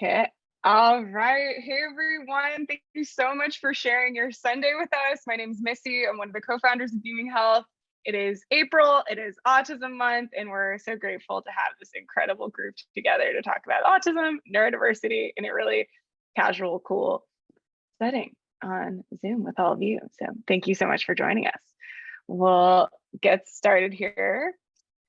Okay. All right. Hey, everyone. Thank you so much for sharing your Sunday with us. My name is Missy. I'm one of the co-founders of Beaming Health. It is April. It is Autism Month, and we're so grateful to have this incredible group together to talk about autism, neurodiversity, in a really casual, cool setting on Zoom with all of you. So thank you so much for joining us. We'll get started here.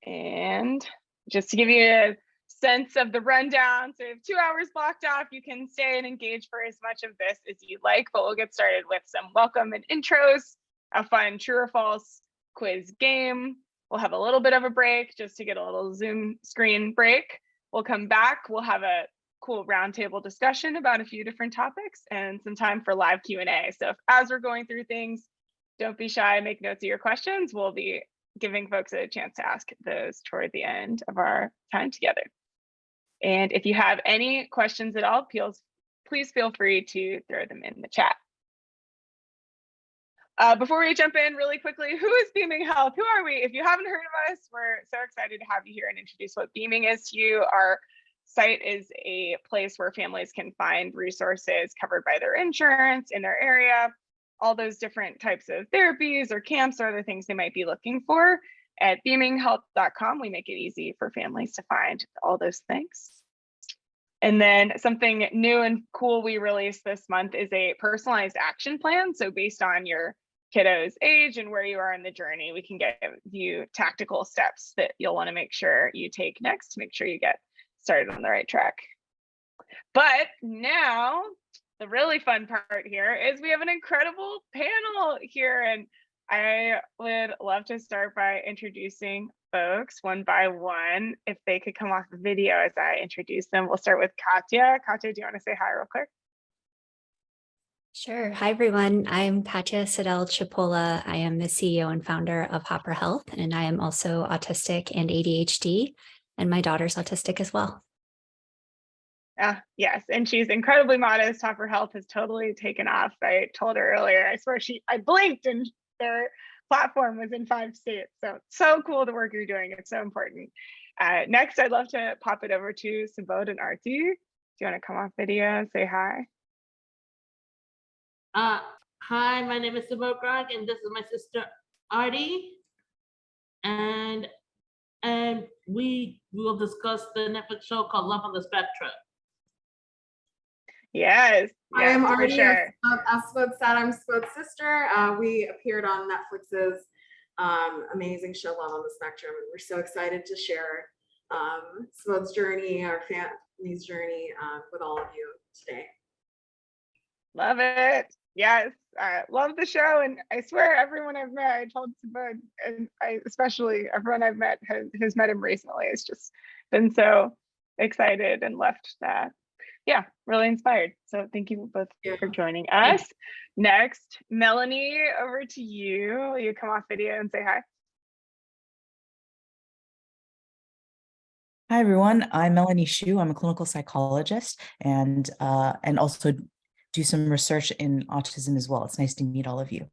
And just to give you a sense of the rundown, so we have 2 hours blocked off. You can stay and engage for as much of this as you like, but we'll get started with some welcome and intros, a fun true or false quiz game. We'll have a little bit of a break just to get a little Zoom screen break. We'll come back. We'll have a cool roundtable discussion about a few different topics and some time for live Q&A. So as we're going through things, don't be shy, make notes of your questions. We'll be giving folks a chance to ask those toward the end of our time together. And if you have any questions at all, please feel free to throw them in the chat. Before we jump in really quickly, who is Beaming Health? Who are we? If you haven't heard of us, we're so excited to have you here and introduce what Beaming is to you. Our site is a place where families can find resources covered by their insurance in their area, all those different types of therapies or camps or other things they might be looking for. At beaminghealth.com, we make it easy for families to find all those things. And then something new and cool we released this month is a personalized action plan. So based on your kiddo's age and where you are in the journey, we can give you tactical steps that you'll want to make sure you take next to make sure you get started on the right track. But now, the really fun part here is we have an incredible panel here, and I would love to start by introducing folks one by one. If they could come off the video as I introduce them. We'll start with Katya. Katya, do you want to say hi real quick? Sure. Hi, everyone. I'm Katya Siddall. I am the CEO and founder of Hopper Health, and I am also autistic and ADHD, and my daughter's autistic as well. Yes, and she's incredibly modest. Hopper Health has totally taken off. I told her earlier, I swear I blinked and their platform was in 5 states. So cool the work you're doing. It's so important. Next, I'd love to pop it over to Subodh and Aarti. Do you want to come off video and say hi? Hi, my name is Subodh Garg, and this is my sister Aarti. And we will discuss the Netflix show called Love on the Spectrum. Yes, I am Aarti. Sure. As Subodh said, I'm Subodh's sister. We appeared on Netflix's amazing show Love on the Spectrum, and we're so excited to share Subodh's journey, our family's journey, with all of you today. Love it. Yes, I love the show, and I swear everyone I've met, I told Subodh, and especially everyone I've met who's met him recently has just been so excited and left that, yeah, really inspired. So thank you both for joining us. Next, Melanie, over to you. Will you come off video and say hi? Hi, everyone. I'm Melanie Hsu. I'm a clinical psychologist and also do some research in autism as well. It's nice to meet all of you.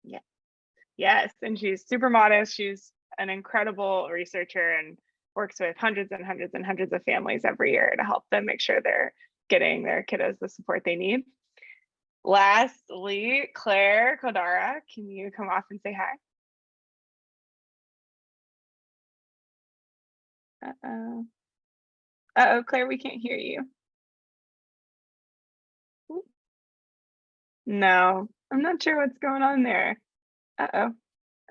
Yeah. Yes, and she's super modest. She's an incredible researcher and works with hundreds and hundreds and hundreds of families every year to help them make sure they're getting their kiddos the support they need. Lastly, Claire Khodara, can you come off and say hi? Uh-oh, Claire, we can't hear you. No, I'm not sure what's going on there. Uh-oh.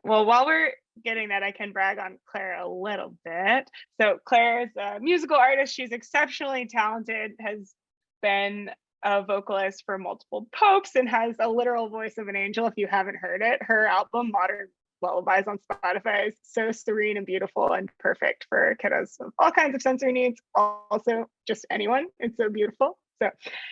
Well, while we're getting that, I can brag on Claire a little bit. So Claire is a musical artist. She's exceptionally talented, has been a vocalist for multiple popes, and has a literal voice of an angel. If you haven't heard it, her album, Modern Lullabies on Spotify, is so serene and beautiful and perfect for kiddos of all kinds of sensory needs, also just anyone. It's so beautiful. So,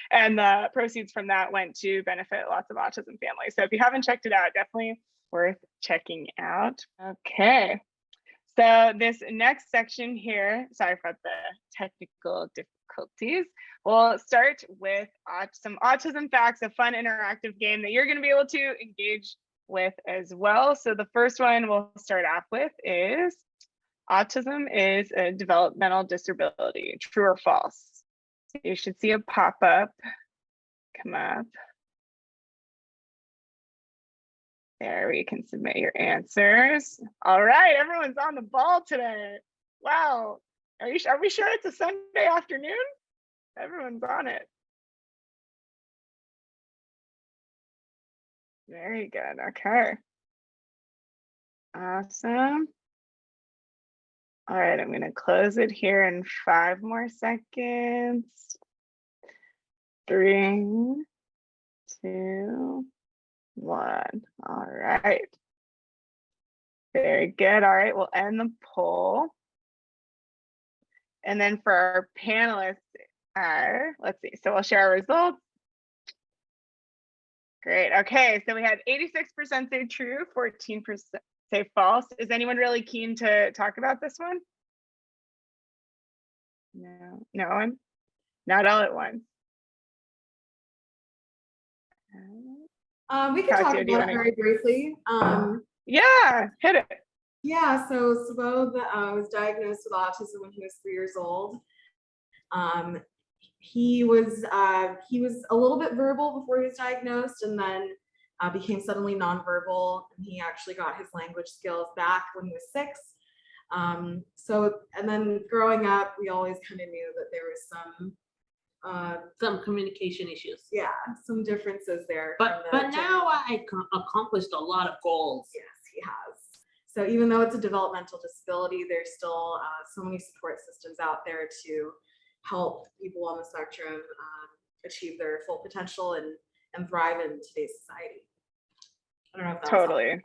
and the proceeds from that went to benefit lots of autism families. So if you haven't checked it out, definitely worth checking out. Okay, so this next section here, sorry for the technical difficulties. We'll start with some autism facts, a fun interactive game that you're going to be able to engage with as well. So the first one we'll start off with is autism is a developmental disability, true or false? So you should see a pop-up come up. There, where you can submit your answers. All right, everyone's on the ball today. Wow. Are we sure it's a Sunday afternoon? Everyone's on it. Very good. Okay. Awesome. All right, I'm going to close it here in 5 more seconds. 3, 2, 1. All right. Very good. All right, we'll end the poll. And then for our panelists, let's see. So we'll share our results. Great. Okay, so we had 86% say true, 14% say false. Is anyone really keen to talk about this one? No, no one? Not all at once. We can talk Katya, about it very briefly. Yeah, hit it. Yeah, so Subodh was diagnosed with autism when he was 3 years old. He was a little bit verbal before he was diagnosed, and then became suddenly nonverbal, and he actually got his language skills back when he was 6. And then growing up, we always kind of knew that there was Some communication issues. yeah, some differences there. But now I accomplished a lot of goals. Yes, he has. So even though it's a developmental disability, there's still so many support systems out there to help people on the spectrum achieve their full potential and thrive in today's society. I don't know if that's Totally.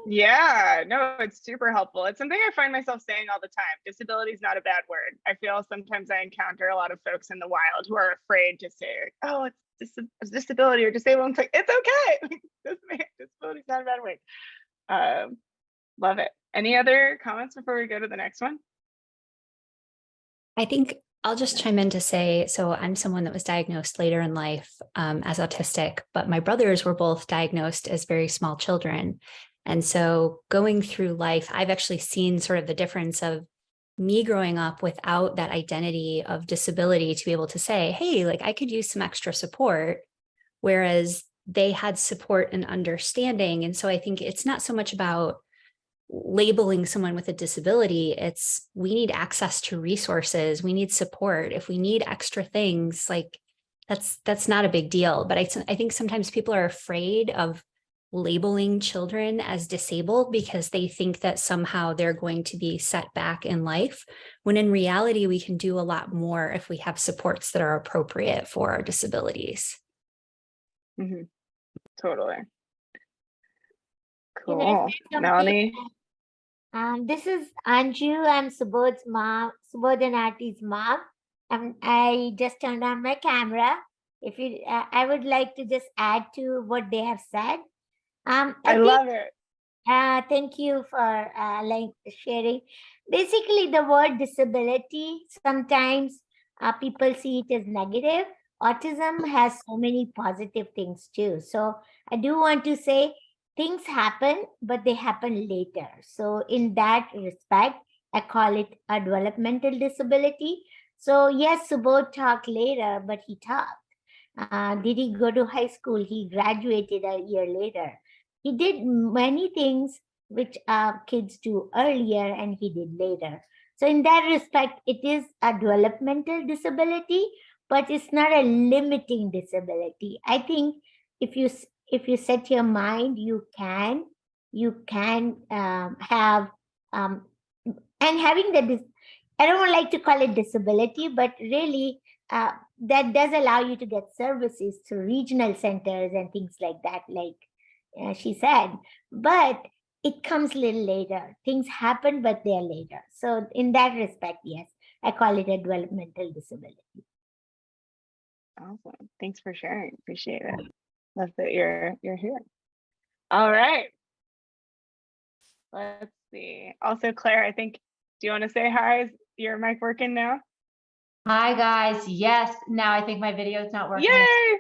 Yeah, no, it's super helpful. It's something I find myself saying all the time. Disability is not a bad word. I feel sometimes I encounter a lot of folks in the wild who are afraid to say, oh, it's disability or disabled. It's like, it's okay. Disability is not a bad word. Love it. Any other comments before we go to the next one? I think I'll just chime in to say, so I'm someone that was diagnosed later in life as autistic, but my brothers were both diagnosed as very small children. And so going through life, I've actually seen sort of the difference of me growing up without that identity of disability to be able to say, hey, like I could use some extra support, whereas they had support and understanding. And so I think it's not so much about labeling someone with a disability, it's we need access to resources, we need support. If we need extra things, like that's not a big deal. But I think sometimes people are afraid of labeling children as disabled because they think that somehow they're going to be set back in life, when in reality we can do a lot more if we have supports that are appropriate for our disabilities. Mm-hmm. Totally. Can I Cool. say something? Melanie? This is Anju. I'm Subodh's mom, Subodh and Aarti's mom. I just turned on my camera. If you, I would like to just add to what they have said. I love it. Thank you for sharing. Basically, the word disability, sometimes people see it as negative. Autism has so many positive things too. So I do want to say things happen, but they happen later. So in that respect, I call it a developmental disability. So yes, Subodh talked later, but he talked. Did he go to high school? He graduated a year later. He did many things which kids do earlier and he did later. So in that respect, it is a developmental disability, but it's not a limiting disability. I think if you set your mind, you can have and having I don't like to call it disability, but really that does allow you to get services through regional centers and things like that, like she said, but it comes a little later. Things happen, but they're later. So in that respect, yes, I call it a developmental disability. Awesome. Thanks for sharing. Appreciate it. Love that you're here. All right. Let's see. Also, Claire, I think, do you want to say hi? Is your mic working now? Hi guys. Yes. Now I think my video is not working. Yay!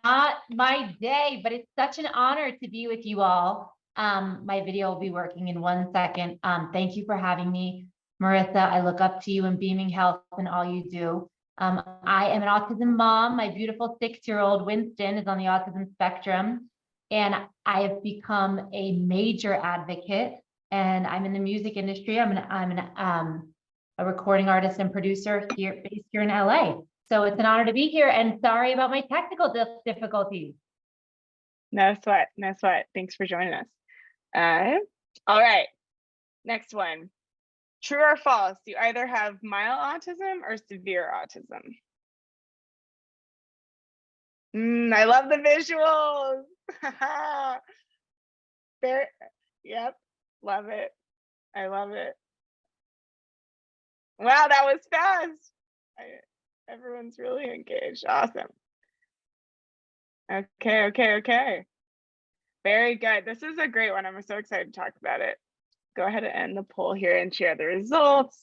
Not my day, but it's such an honor to be with you all. My video will be working in 1 second. Thank you for having me, Marissa. I look up to you in beaming health and all you do. I am an autism mom. My beautiful 6-year-old Winston is on the autism spectrum, and I have become a major advocate. And I'm in the music industry. I'm a recording artist and producer based here in LA. So it's an honor to be here. And sorry about my technical difficulties. No sweat, no sweat. Thanks for joining us. All right, next one. True or false? You either have mild autism or severe autism. I love the visuals. Yep, love it. I love it. Wow, that was fast. Everyone's really engaged. Awesome. Okay. Very good. This is a great one. I'm so excited to talk about it. Go ahead and end the poll here and share the results.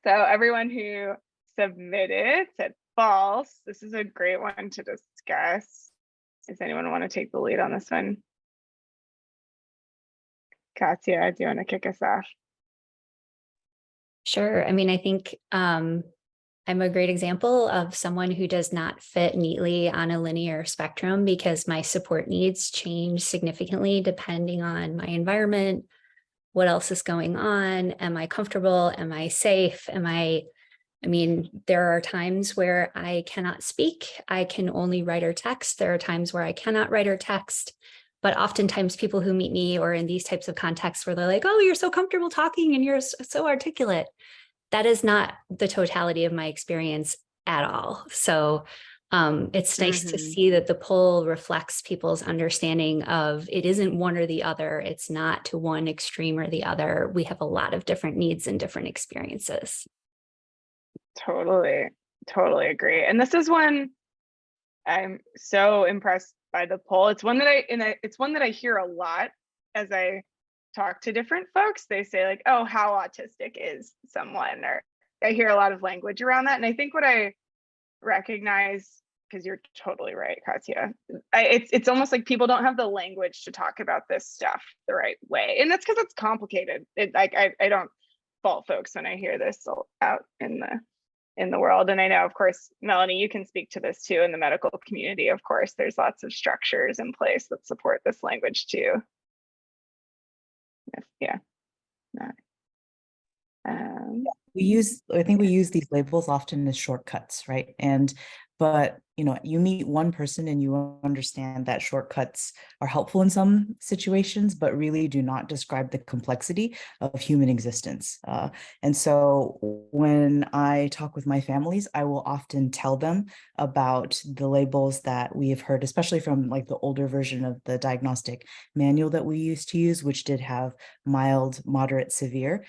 So everyone who submitted said false. This is a great one to discuss. Does anyone want to take the lead on this one? Katya, do you want to kick us off? Sure. I mean, I think I'm a great example of someone who does not fit neatly on a linear spectrum because my support needs change significantly depending on my environment, what else is going on, am I comfortable, am I safe, I mean, there are times where I cannot speak, I can only write or text. There are times where I cannot write or text, but oftentimes people who meet me or in these types of contexts where they're like, oh, you're so comfortable talking and you're so articulate. That is not the totality of my experience at all. So it's nice to see that the poll reflects people's understanding of it isn't one or the other. It's not to one extreme or the other. We have a lot of different needs and different experiences. Totally agree. And this is one I'm so impressed by the poll. It's one that I hear a lot as I talk to different folks. They say like, oh, how autistic is someone? Or I hear a lot of language around that. And I think what I recognize, because you're totally right, Katya, it's almost like people don't have the language to talk about this stuff the right way. And that's because it's complicated. I don't fault folks when I hear this out in the world. And I know, of course, Melanie, you can speak to this too in the medical community. Of course, there's lots of structures in place that support this language too. Yeah. I think we use these labels often as shortcuts, right? But you meet one person and you understand that shortcuts are helpful in some situations, but really do not describe the complexity of human existence. And so when I talk with my families, I will often tell them about the labels that we have heard, especially from like the older version of the diagnostic manual that we used to use, which did have mild, moderate, severe.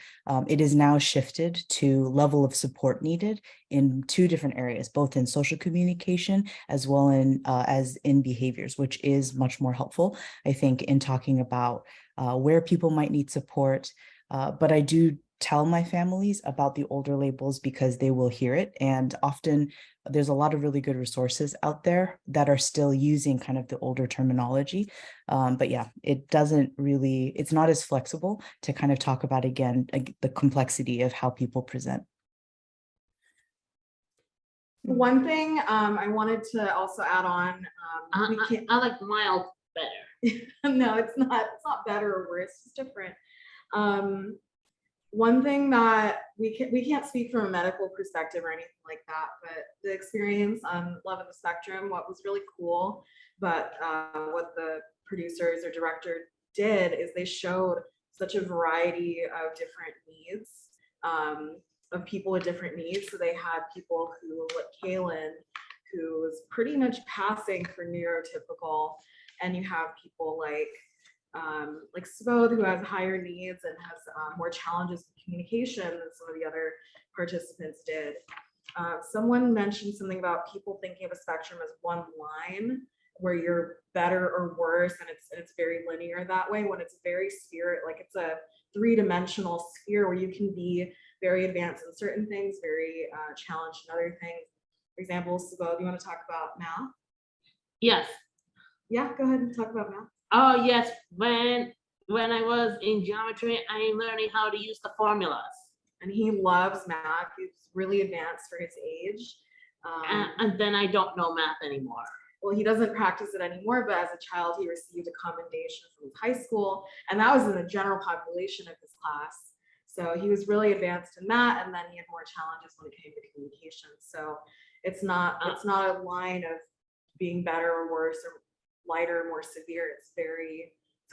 It is now shifted to level of support needed in 2 different areas, both in social communication as well as in behaviors, which is much more helpful, I think, in talking about where people might need support. But I do tell my families about the older labels because they will hear it. And often there's a lot of really good resources out there that are still using kind of the older terminology. But yeah, it's not as flexible to kind of talk about, again, the complexity of how people present. One thing I wanted to also add on, I like mild better. No, it's not better or worse, it's different. One thing that we can't speak from a medical perspective or anything like that, but the experience on Love of the Spectrum, what was really cool, but what the producers or director did is they showed such a variety of different needs, of people with different needs. So they had people who, like Kaylin, who was pretty much passing for neurotypical, and you have people like Subodh, who has higher needs and has more challenges with communication than some of the other participants did. Someone mentioned something about people thinking of a spectrum as one line where you're better or worse, and it's very linear that way, when it's very like it's a 3-dimensional sphere where you can be very advanced in certain things, very challenged in other things. For example, Subodh, do you want to talk about math? Yes. Yeah, go ahead and talk about math. Oh yes, when I was in geometry, I'm learning how to use the formulas. and he loves math. He's really advanced for his age. And then I don't know math anymore. Well, he doesn't practice it anymore, but as a child, he received a commendation from his high school, and that was in the general population of his class. So he was really advanced in that, and then he had more challenges when it came to communication. So it's not a line of being better or worse or lighter or more severe. It's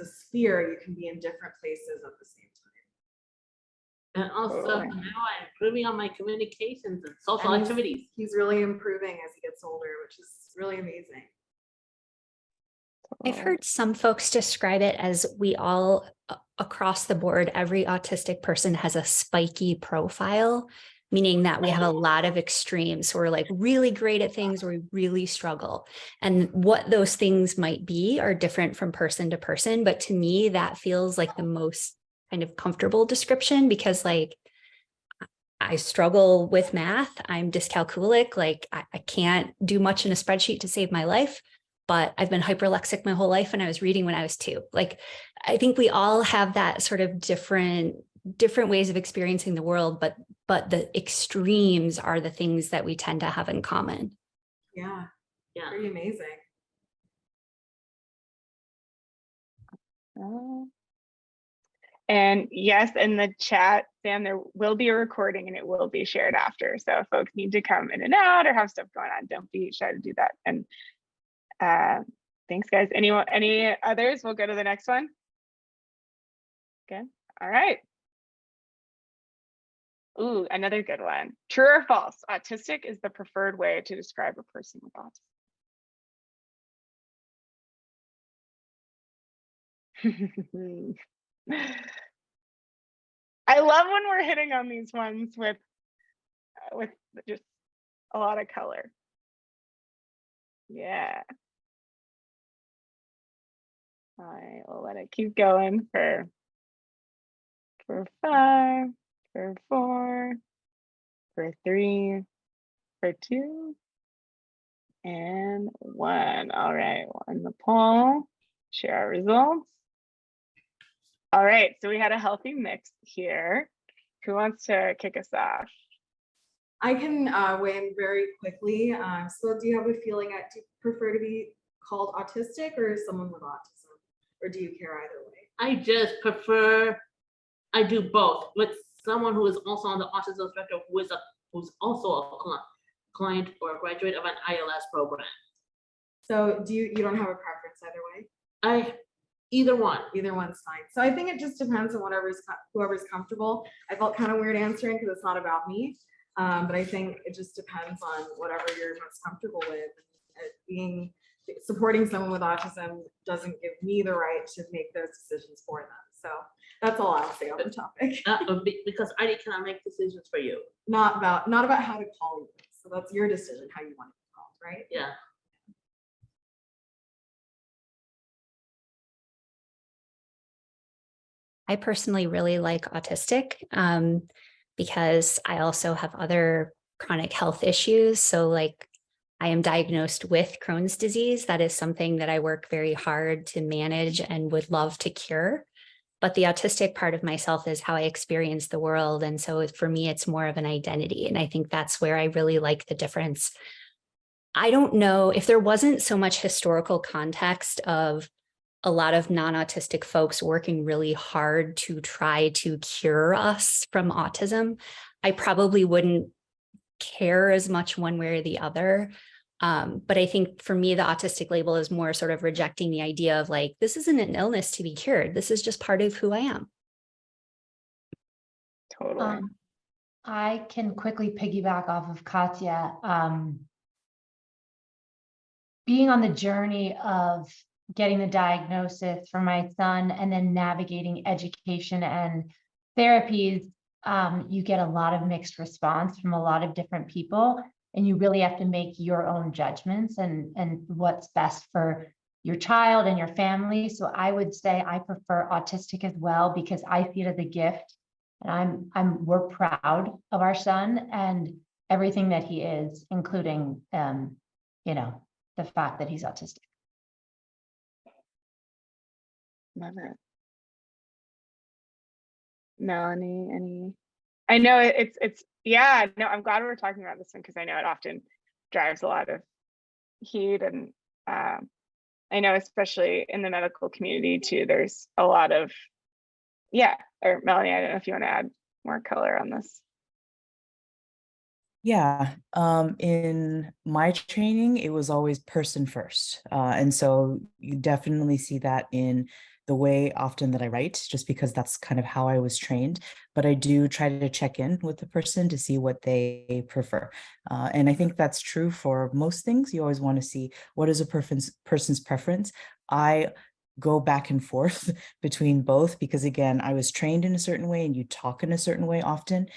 a sphere. You can be in different places at the same time. And also now I'm improving on my communications and social And activities. He's really improving as he gets older, which is really amazing. I've heard some folks describe it as we all, across the board, every autistic person has a spiky profile, meaning that we have a lot of extremes. So we're like really great at things, or we really struggle. And what those things might be are different from person to person. But to me, that feels like the most kind of comfortable description, because like I struggle with math. I'm dyscalculic. Like I can't do much in a spreadsheet to save my life, but I've been hyperlexic my whole life, and I was reading when I was 2. Like, I think we all have that sort of different ways of experiencing the world, but the extremes are the things that we tend to have in common. Yeah, pretty amazing. And yes, in the chat, Sam, there will be a recording and it will be shared after. So if folks need to come in and out or have stuff going on, don't be shy to do that. And thanks, guys. Any others? We'll go to the next one. Okay. All right. Ooh, another good one. True or false? Autistic is the preferred way to describe a person with autism. I love when we're hitting on these ones with just a lot of color. Yeah. All right, we'll let it keep going for 5, for 4, for 3, for 2, and 1. All right, we'll end the poll, share our results. All right, so we had a healthy mix here. Who wants to kick us off? I can weigh in very quickly. So do you have a feeling, do you prefer to be called autistic or someone with autism? Or do you care either way? I just prefer, I do both with someone who is also on the autism spectrum, who's also a client or a graduate of an ILS program. So you don't have a preference either way? Either one. Either one's fine. So I think it just depends on whoever's comfortable. I felt kind of weird answering because it's not about me. But I think it just depends on whatever you're most comfortable with. Supporting someone with autism doesn't give me the right to make those decisions for them. So that's all I'll say on the topic. Because I cannot make decisions for you. Not about how to call you. So that's your decision, how you want to be called, right? Yeah. I personally really like autistic because I also have other chronic health issues. So like I am diagnosed with Crohn's disease. That is something that I work very hard to manage and would love to cure. But the autistic part of myself is how I experience the world. And so for me, it's more of an identity. And I think that's where I really like the difference. I don't know if there wasn't so much historical context of a lot of non-autistic folks working really hard to try to cure us from autism, I probably wouldn't care as much one way or the other. But I think for me, the autistic label is more sort of rejecting the idea of like, this isn't an illness to be cured. This is just part of who I am. Totally. I can quickly piggyback off of Katya. Being on the journey of getting the diagnosis for my son and then navigating education and therapies, you get a lot of mixed response from a lot of different people, and you really have to make your own judgments and what's best for your child and your family. So I would say I prefer autistic as well, because I see it as a gift, and we're proud of our son and everything that he is, including the fact that he's autistic. Love it. Melanie, any I know it's yeah, no, I'm glad we're talking about this one because I know it often drives a lot of heat, and I know especially in the medical community too, there's a lot of, yeah, or Melanie, I don't know if you want to add more color on this. Yeah, in my training, it was always person first. And so you definitely see that in the way often that I write, just because that's kind of how I was trained. But I do try to check in with the person to see what they prefer. And I think that's true for most things. You always want to see what is a person's preference. I go back and forth between both because, again, I was trained in a certain way and you talk in a certain way often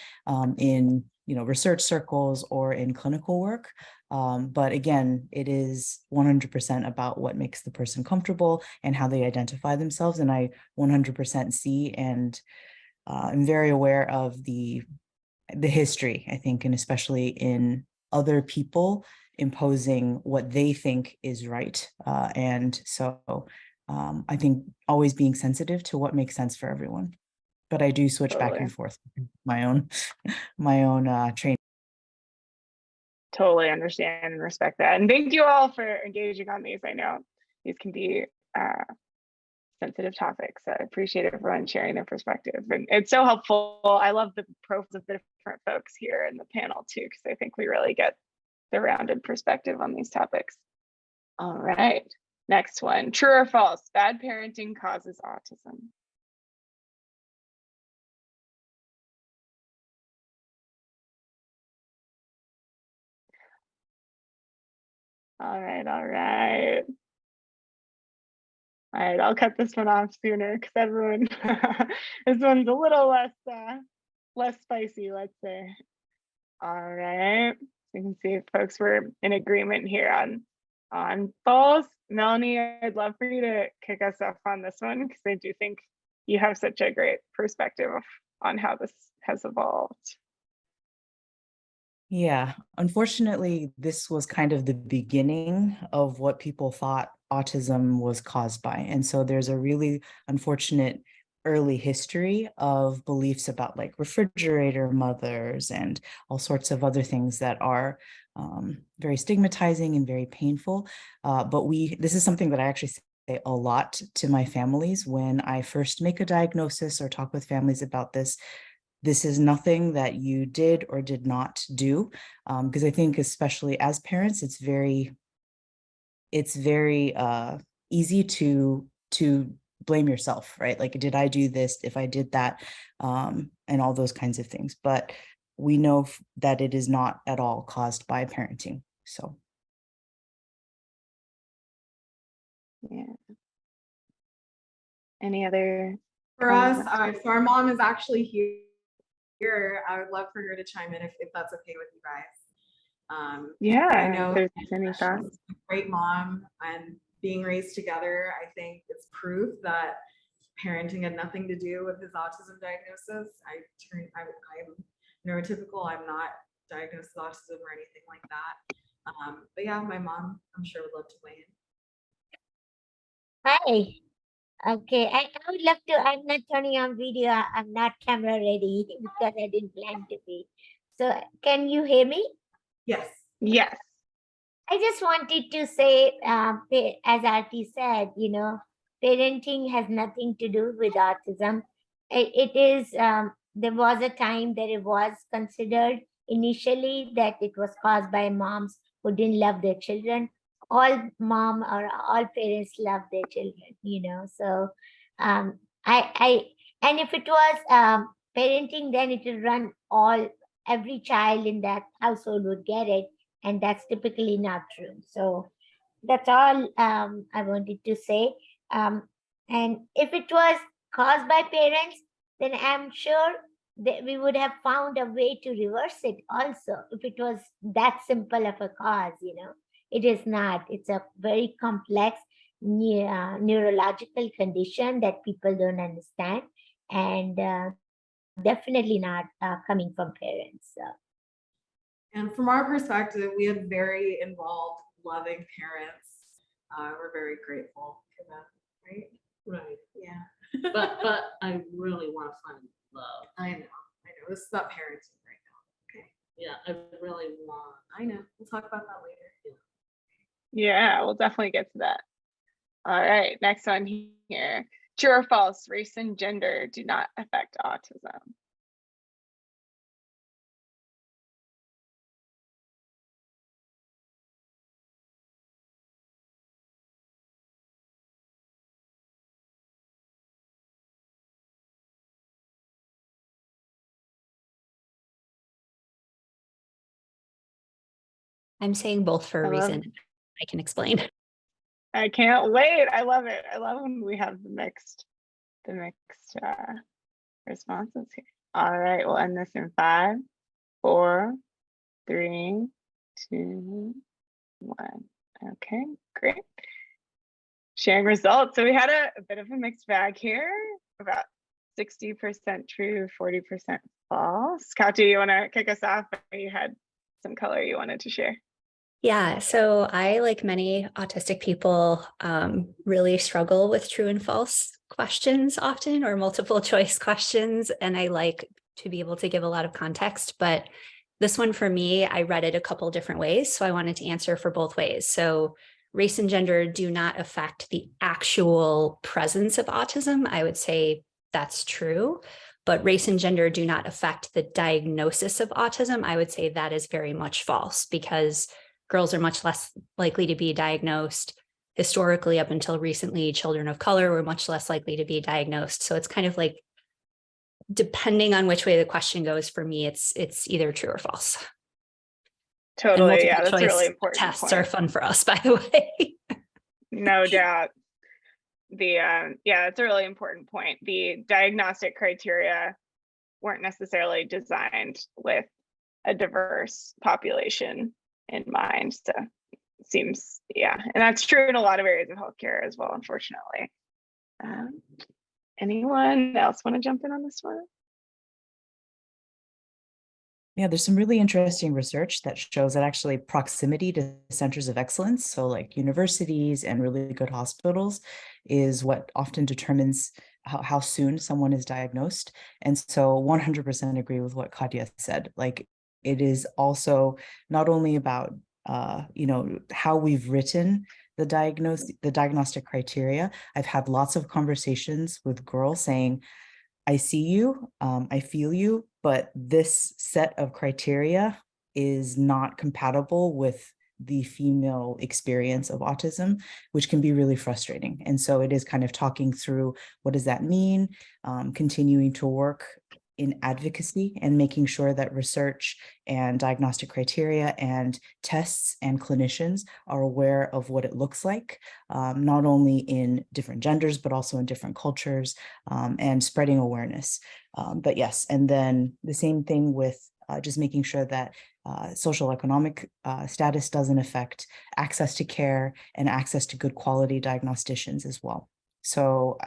in research circles or in clinical work. But again, it is 100% about what makes the person comfortable and how they identify themselves. And I 100% see and am very aware of the history, I think, and especially in other people imposing what they think is right. And so I think always being sensitive to what makes sense for everyone. But I do switch back and forth my own training. Totally understand and respect that. And thank you all for engaging on these. I know these can be sensitive topics. So I appreciate everyone sharing their perspective. And it's so helpful. I love the profiles of the different folks here in the panel too, because I think we really get the rounded perspective on these topics. All right, next one. True or false? Bad parenting causes autism. All right. All right, I'll cut this one off sooner because everyone, this one's a little less spicy, let's say. All right, you can see if folks were in agreement here on false. Melanie, I'd love for you to kick us off on this one because I do think you have such a great perspective on how this has evolved. Yeah, unfortunately, this was kind of the beginning of what people thought autism was caused by. And so there's a really unfortunate early history of beliefs about like refrigerator mothers and all sorts of other things that are very stigmatizing and very painful. But this is something that I actually say a lot to my families when I first make a diagnosis or talk with families about this. This is nothing that you did or did not do, because I think especially as parents, it's very easy to blame yourself, right? Like, did I do this? If I did that, and all those kinds of things. But we know that it is not at all caused by parenting. So. Yeah. Any other? For us, so our mom is actually here. I would love for her to chime in if that's okay with you guys. Yeah, I know there's any thoughts. she's a great mom, and being raised together, I think it's proof that parenting had nothing to do with his autism diagnosis. I'm neurotypical. I'm not diagnosed with autism or anything like that. But yeah, my mom, I'm sure, would love to weigh in. Hi. Okay, I would love to. I'm not turning on video. I'm not camera ready because I didn't plan to be. So can you hear me? Yes. Yes. I just wanted to say, as Aarti said, parenting has nothing to do with autism. It is, there was a time that it was considered initially that it was caused by moms who didn't love their children. All mom or all parents love their children, so and if it was parenting, then it would run every child in that household would get it, and that's typically not true. So that's all I wanted to say. And if it was caused by parents, then I'm sure that we would have found a way to reverse it also, if it was that simple of a cause. It is not. It's a very complex neurological condition that people don't understand, and definitely not coming from parents. So. And from our perspective, we have very involved, loving parents. We're very grateful for them, right? Right. Yeah. But I really want to find love. I know. This is about parenting right now. Okay. Yeah, I really want. I know. We'll talk about that later. Yeah, we'll definitely get to that. All right, next one here. True or false, race and gender do not affect autism. I'm saying both for a I love reason I can explain. I can't wait. I love it. I love when we have the mixed responses here. All right, we'll end this in 5, 4, 3, 2, 1. Okay, great. Sharing results. So we had a bit of a mixed bag here, about 60% true, 40% false. Katya, you want to kick us off? You had some color you wanted to share. Yeah, so I, like many autistic people, really struggle with true and false questions often, or multiple choice questions. And I like to be able to give a lot of context, but this one for me, I read it a couple different ways. So I wanted to answer for both ways. So race and gender do not affect the actual presence of autism. I would say that's true, but race and gender do not affect the diagnosis of autism. I would say that is very much false, because girls are much less likely to be diagnosed. Historically, up until recently, children of color were much less likely to be diagnosed. So it's kind of like, depending on which way the question goes, for me, it's either true or false. Totally, yeah, that's a really important tests point. are fun for us, by the way. No doubt. Yeah, that's a really important point. The diagnostic criteria weren't necessarily designed with a diverse population in mind. So it seems, yeah, and that's true in a lot of areas of healthcare as well, unfortunately. Anyone else want to jump in on this one? Yeah, there's some really interesting research that shows that actually proximity to centers of excellence, so like universities and really good hospitals, is what often determines how soon someone is diagnosed. And so 100% agree with what Katya said. Like, it is also not only about how we've written the diagnostic criteria. I've had lots of conversations with girls saying, I see you, I feel you, but this set of criteria is not compatible with the female experience of autism, which can be really frustrating. And so it is kind of talking through, what does that mean? Continuing to work in advocacy and making sure that research and diagnostic criteria and tests and clinicians are aware of what it looks like, not only in different genders, but also in different cultures, and spreading awareness. But yes, and then the same thing with just making sure that social economic status doesn't affect access to care and access to good quality diagnosticians as well. So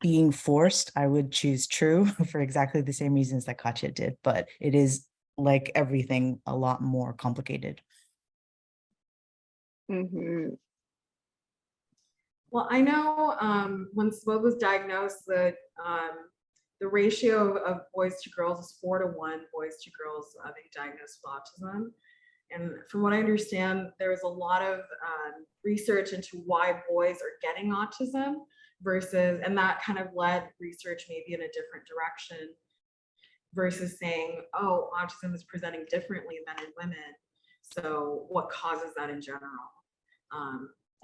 being forced, I would choose true for exactly the same reasons that Katya did, but it is, like everything, a lot more complicated. Mm-hmm. Well, I know when Subodh was diagnosed, the ratio of boys to girls is 4 to 1 boys to girls being diagnosed with autism. And from what I understand, there was a lot of research into why boys are getting autism and that kind of led research maybe in a different direction versus saying, oh, autism is presenting differently than in women. So what causes that in general?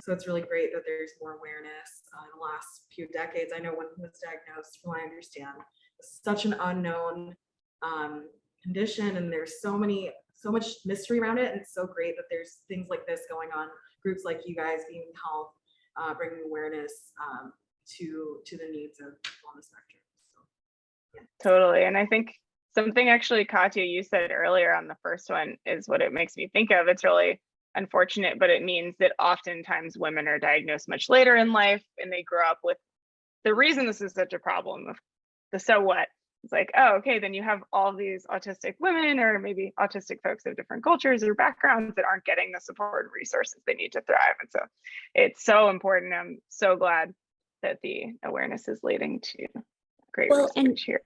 So it's really great that there's more awareness in the last few decades. I know when he was diagnosed, from what I understand, it's such an unknown condition, and there's so much mystery around it. And it's so great that there's things like this going on, groups like you guys, Being Health, bringing awareness to the needs of people on the spectrum. So, yeah. Totally. And I think something actually, Katya, you said earlier on the first one is what it makes me think of. It's really unfortunate, but it means that oftentimes women are diagnosed much later in life, and they grow up with the reason this is such a problem of the so what. It's like, oh, okay, then you have all these autistic women, or maybe autistic folks of different cultures or backgrounds, that aren't getting the support and resources they need to thrive. And so it's so important. I'm so glad that the awareness is leading to great research here.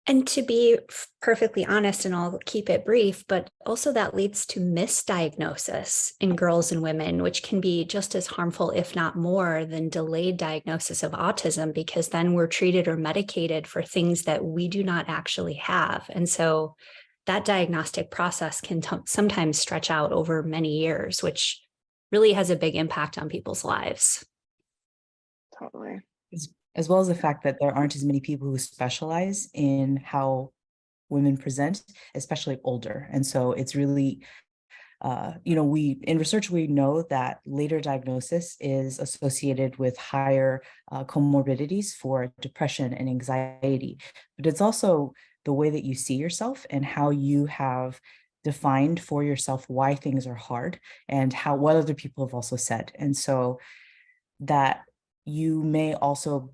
And to be perfectly honest, and I'll keep it brief, but also that leads to misdiagnosis in girls and women, which can be just as harmful, if not more, than delayed diagnosis of autism, because then we're treated or medicated for things that we do not actually have. And so that diagnostic process can sometimes stretch out over many years, which really has a big impact on people's lives. Totally. As well as the fact that there aren't as many people who specialize in how women present, especially older. And so it's really, in research, we know that later diagnosis is associated with higher comorbidities for depression and anxiety. But it's also the way that you see yourself and how you have defined for yourself why things are hard and what other people have also said. And so that you may also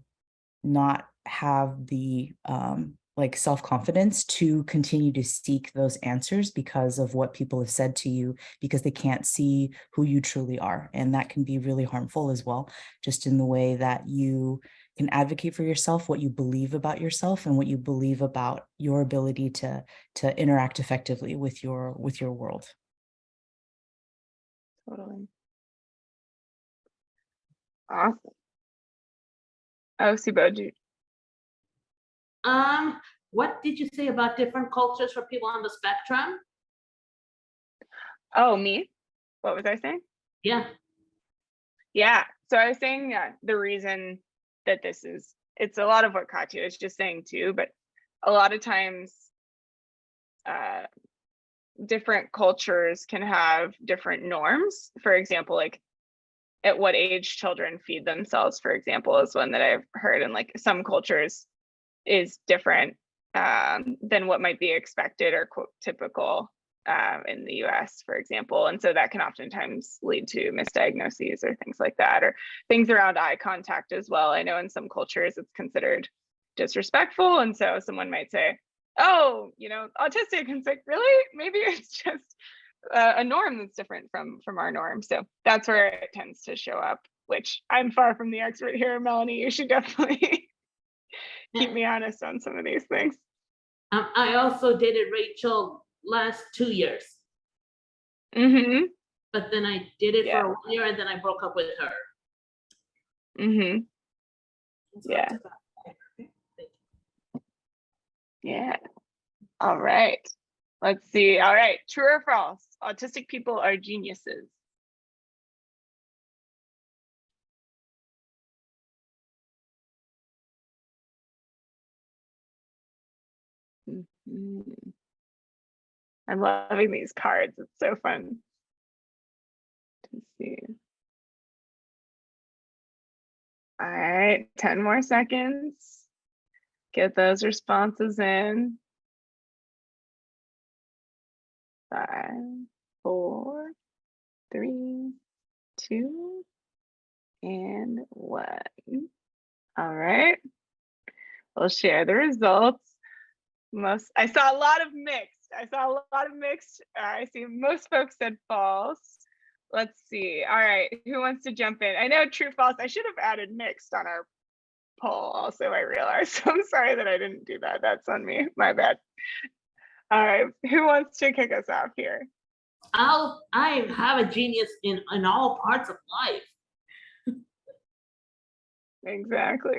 not have the self-confidence to continue to seek those answers because of what people have said to you, because they can't see who you truly are. And that can be really harmful as well, just in the way that you can advocate for yourself, what you believe about yourself and what you believe about your ability to interact effectively with your world. Totally. Awesome. Oh, Subodh. What did you say about different cultures for people on the spectrum? Oh, me? What was I saying? Yeah. Yeah. So I was saying the reason that it's a lot of what Katya is just saying too, but a lot of times different cultures can have different norms. For example, like at what age children feed themselves, for example, is one that I've heard in like some cultures is different than what might be expected or quote typical in the US, for example. And so that can oftentimes lead to misdiagnoses or things like that, or things around eye contact as well. I know in some cultures it's considered disrespectful. And so someone might say, oh, autistic. And it's like, really? Maybe it's just a norm that's different from our norm. So that's where it tends to show up, which I'm far from the expert here. Melanie, you should definitely keep me honest on some of these things. I also dated Rachel last 2 years. Mm-hmm. But then I did it for 1 year and then I broke up with her. Mm-hmm. Yeah. Yeah. All right. Let's see. All right. True or false? Autistic people are geniuses. Mm-hmm. I'm loving these cards. It's so fun to see. All right. 10 more seconds. Get those responses in. 5, 4, 3, 2, and 1. All right. We'll share the results. I saw a lot of mixed. I see most folks said false. Let's see. All right. Who wants to jump in? I know true, false. I should have added mixed on our poll also, I realized. So I'm sorry that I didn't do that. That's on me. My bad. All right. Who wants to kick us off here? I have a genius in all parts of life. Exactly.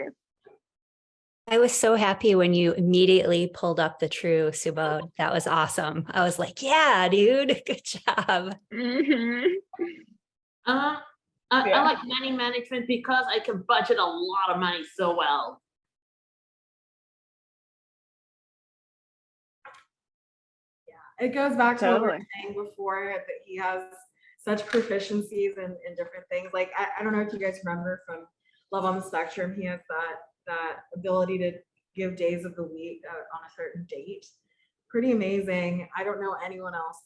I was so happy when you immediately pulled up the true, Subodh. That was awesome. I was like, yeah, dude, good job. Mm-hmm. I like money management because I can budget a lot of money so well. Yeah, it goes back to what we were Totally. saying before, that he has such proficiencies in different things. Like, I don't know if you guys remember from Love on the Spectrum, he has that ability to give days of the week on a certain date. Pretty amazing. I don't know anyone else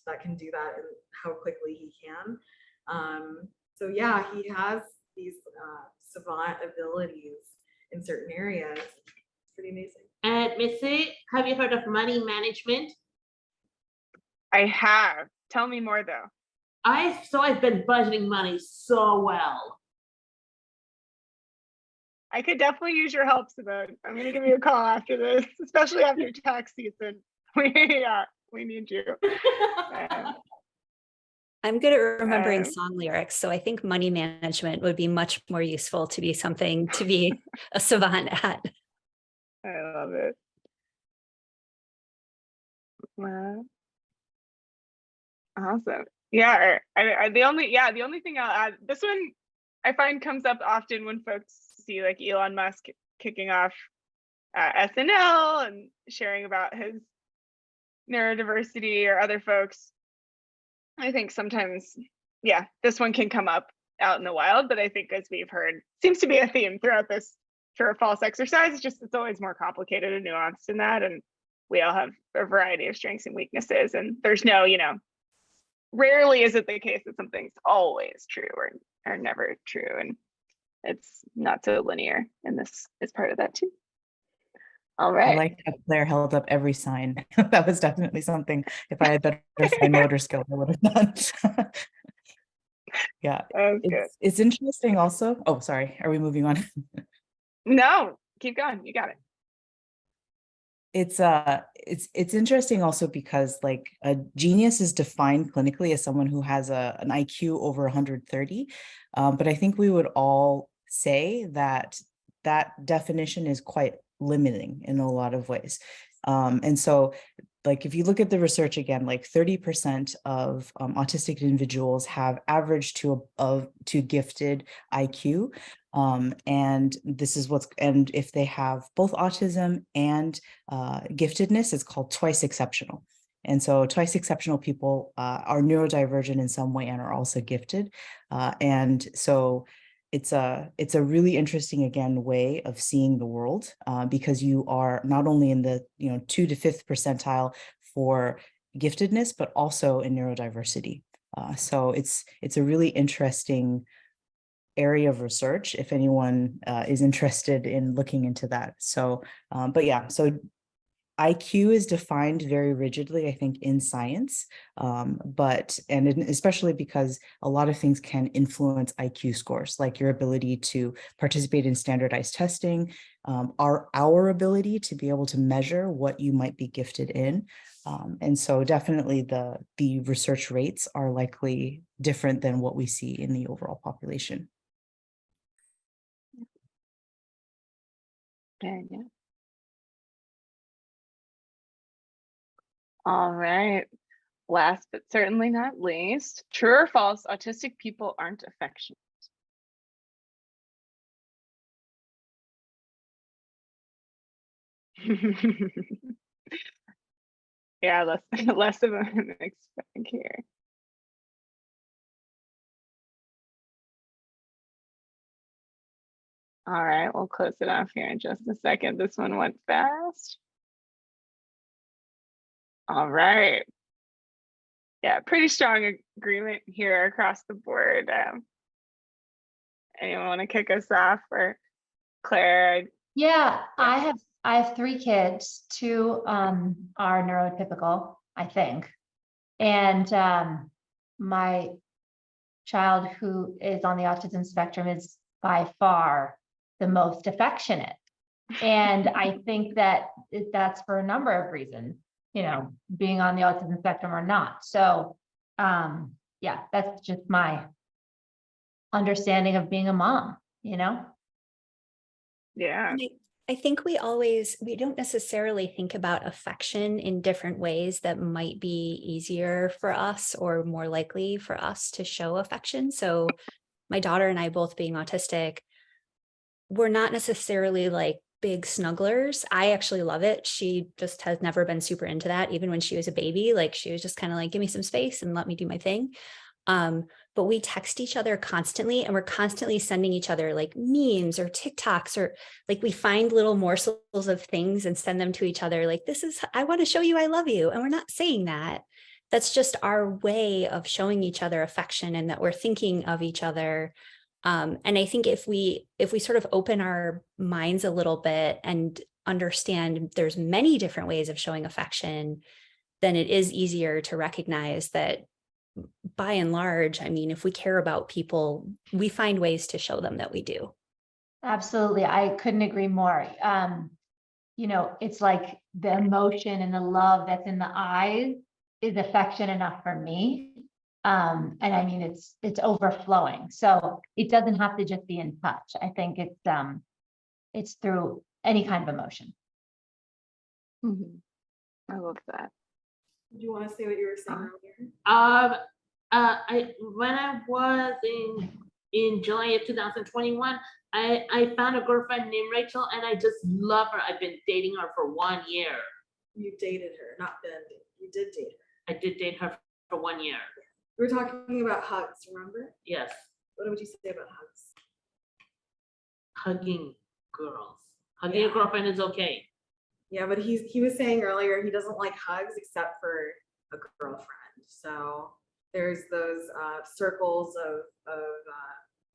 that can do that and how quickly he can. So yeah, he has these savant abilities in certain areas. It's pretty amazing. And Missy, have you heard of money management? I have. Tell me more though. I've been budgeting money so well. I could definitely use your help, Subodh. I'm going to give you a call after this, especially after tax season. We need you. I'm good at remembering Um, song lyrics, so I think money management would be much more useful to be something to be a savant at. I love it. Wow. Awesome. Yeah. The only thing I'll add, this one I find comes up often when folks see like Elon Musk kicking off SNL and sharing about his neurodiversity or other folks. I think sometimes, yeah, this one can come up out in the wild, but I think as we've heard, seems to be a theme throughout this true or false exercise. It's just, it's always more complicated and nuanced than that. And we all have a variety of strengths and weaknesses. And there's no, rarely is it the case that something's always true or never true. And it's not so linear. And this is part of that too. All I right. like that Claire held up every sign. That was definitely something, if I had better fine motor skill, I would have done. Yeah, That was good. it's interesting also. Oh, sorry. Are we moving on? No, keep going. You got it. It's interesting also because like a genius is defined clinically as someone who has an IQ over 130. But I think we would all say that that definition is quite limiting in a lot of ways. And so like if you look at the research again, like 30% of autistic individuals have average to gifted IQ. And this is and if they have both autism and giftedness, it's called twice exceptional. And so twice exceptional people are neurodivergent in some way and are also gifted. And so it's a really interesting, again, way of seeing the world because you are not only in the 2 to 5th percentile for giftedness, but also in neurodiversity. So it's a really interesting area of research if anyone is interested in looking into that. So, but yeah, so IQ is defined very rigidly, I think, in science, especially because a lot of things can influence IQ scores, like your ability to participate in standardized testing, our ability to be able to measure what you might be gifted in. And so definitely the research rates are likely different than what we see in the overall population. Okay, yeah. All right. Last but certainly not least, true or false, autistic people aren't affectionate. Yeah, less of a mixed bag here. All right, we'll close it off here in just a second. This one went fast. All right. Yeah, pretty strong agreement here across the board. Anyone want to kick us off, or Claire? Yeah, I have 3 kids. 2 are neurotypical, I think. And my child who is on the autism spectrum is by far the most affectionate. And I think that that's for a number of reasons, being on the autism spectrum or not. So yeah, that's just my understanding of being a mom, Yeah. I think we don't necessarily think about affection in different ways that might be easier for us or more likely for us to show affection. So my daughter and I both being autistic, we're not necessarily like big snugglers. I actually love it. She just has never been super into that. Even when she was a baby, like she was just kind of like, give me some space and let me do my thing. But we text each other constantly, and we're constantly sending each other like memes or TikToks, or like we find little morsels of things and send them to each other. Like, I want to show you I love you. And we're not saying that. That's just our way of showing each other affection and that we're thinking of each other. And I think if we sort of open our minds a little bit and understand there's many different ways of showing affection, then it is easier to recognize that by and large, I mean, if we care about people, we find ways to show them that we do. Absolutely. I couldn't agree more. It's like the emotion and the love that's in the eyes is affection enough for me. And I mean, it's overflowing. So it doesn't have to just be in touch. I think it's through any kind of emotion. I love that. Do you want to say what you were saying earlier? When I was in July of 2021, I found a girlfriend named Rachel, and I just love her. I've been dating her for 1 year. You dated her, not been. You did date her. I did date her for 1 year. We were talking about hugs, remember? Yes. What would you say about hugs? Hugging girls. Hugging a girlfriend is okay. Yeah, but he was saying earlier he doesn't like hugs except for a girlfriend. So there's those circles of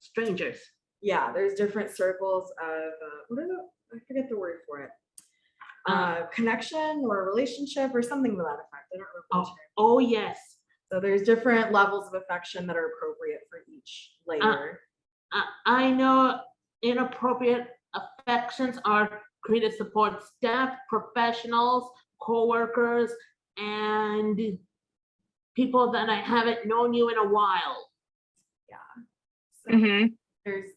Strangers. yeah, there's different circles of I forget the word for it. Connection or relationship or something to that effect. I don't remember. Oh yes. So there's different levels of affection that are appropriate for each layer. I know inappropriate affections are created support staff, professionals, co-workers, and people that I haven't known you in a while. Yeah. So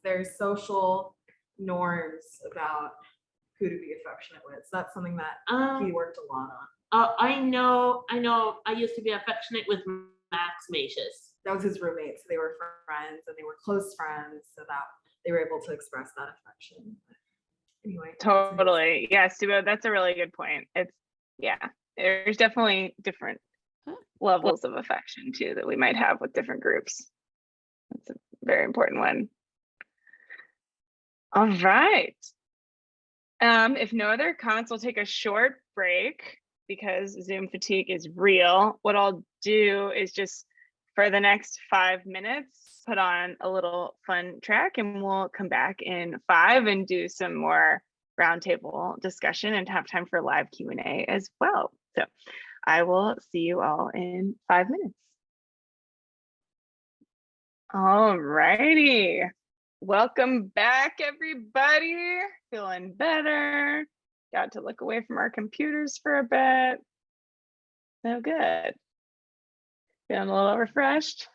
there's social norms about who to be affectionate with. So that's something that he worked a lot on. I know. I used to be affectionate with Max Macius. That was his roommate, so they were friends and they were close friends, so that they were able to express that affection. Anyway, Totally. Yeah, Subodh, that's a really good point. There's definitely different levels of affection too that we might have with different groups. That's a very important one. All right. If no other comments, we'll take a short break because Zoom fatigue is real. What I'll do is just for the next 5 minutes, put on a little fun track and we'll come back in 5 and do some more roundtable discussion and have time for live Q&A as well. So I will see you all in 5 minutes. All righty. Welcome back, everybody. Feeling better. Got to look away from our computers for a bit. So good. Feeling a little refreshed.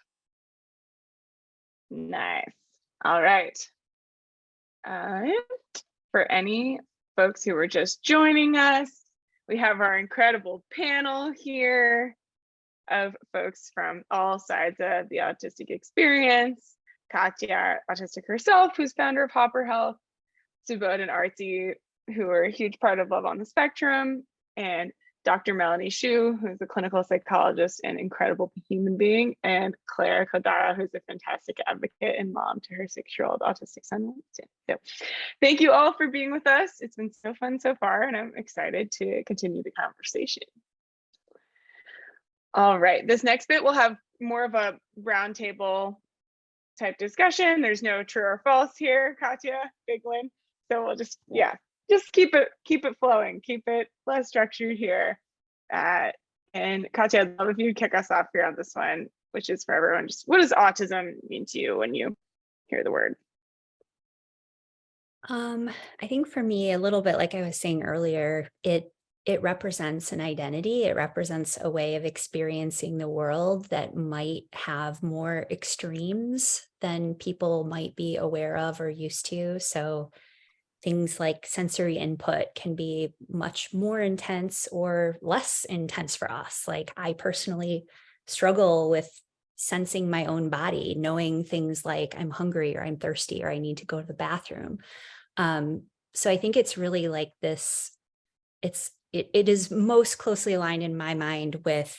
Nice. All right. For any folks who were just joining us, we have our incredible panel here of folks from all sides of the autistic experience. Katya, autistic herself, who's founder of Hopper Health, Subodh and Aarti, who are a huge part of Love on the Spectrum, and Dr. Melanie Hsu, who's a clinical psychologist and incredible human being, and Claire Khodara, who's a fantastic advocate and mom to her 6-year-old autistic son. So thank you all for being with us. It's been so fun so far, and I'm excited to continue the conversation. All right, this next bit will have more of a roundtable type discussion. There's no true or false here, Katya, big win. So we'll just keep it flowing, keep it less structured here. And Katya, I'd love if you kick us off here on this one, which is for everyone. Just what does autism mean to you when you hear the word? I think for me, a little bit like I was saying earlier, it represents an identity. It represents a way of experiencing the world that might have more extremes than people might be aware of or used to. So things like sensory input can be much more intense or less intense for us. Like I personally struggle with sensing my own body, knowing things like I'm hungry or I'm thirsty or I need to go to the bathroom. So I think it's really like this, it is most closely aligned in my mind with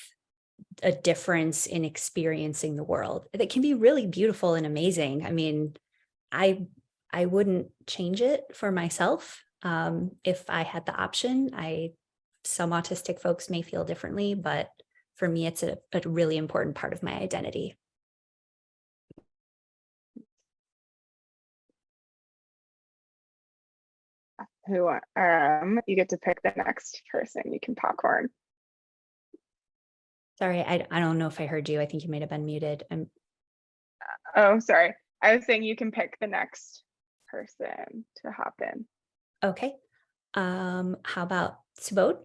a difference in experiencing the world that can be really beautiful and amazing. I mean, I wouldn't change it for myself if I had the option. Some autistic folks may feel differently, but for me, it's a really important part of my identity. You get to pick the next person. You can popcorn. Sorry, I don't know if I heard you. I think you might have been muted. Oh, sorry. I was saying you can pick the next person to hop in. Okay. How about Subodh?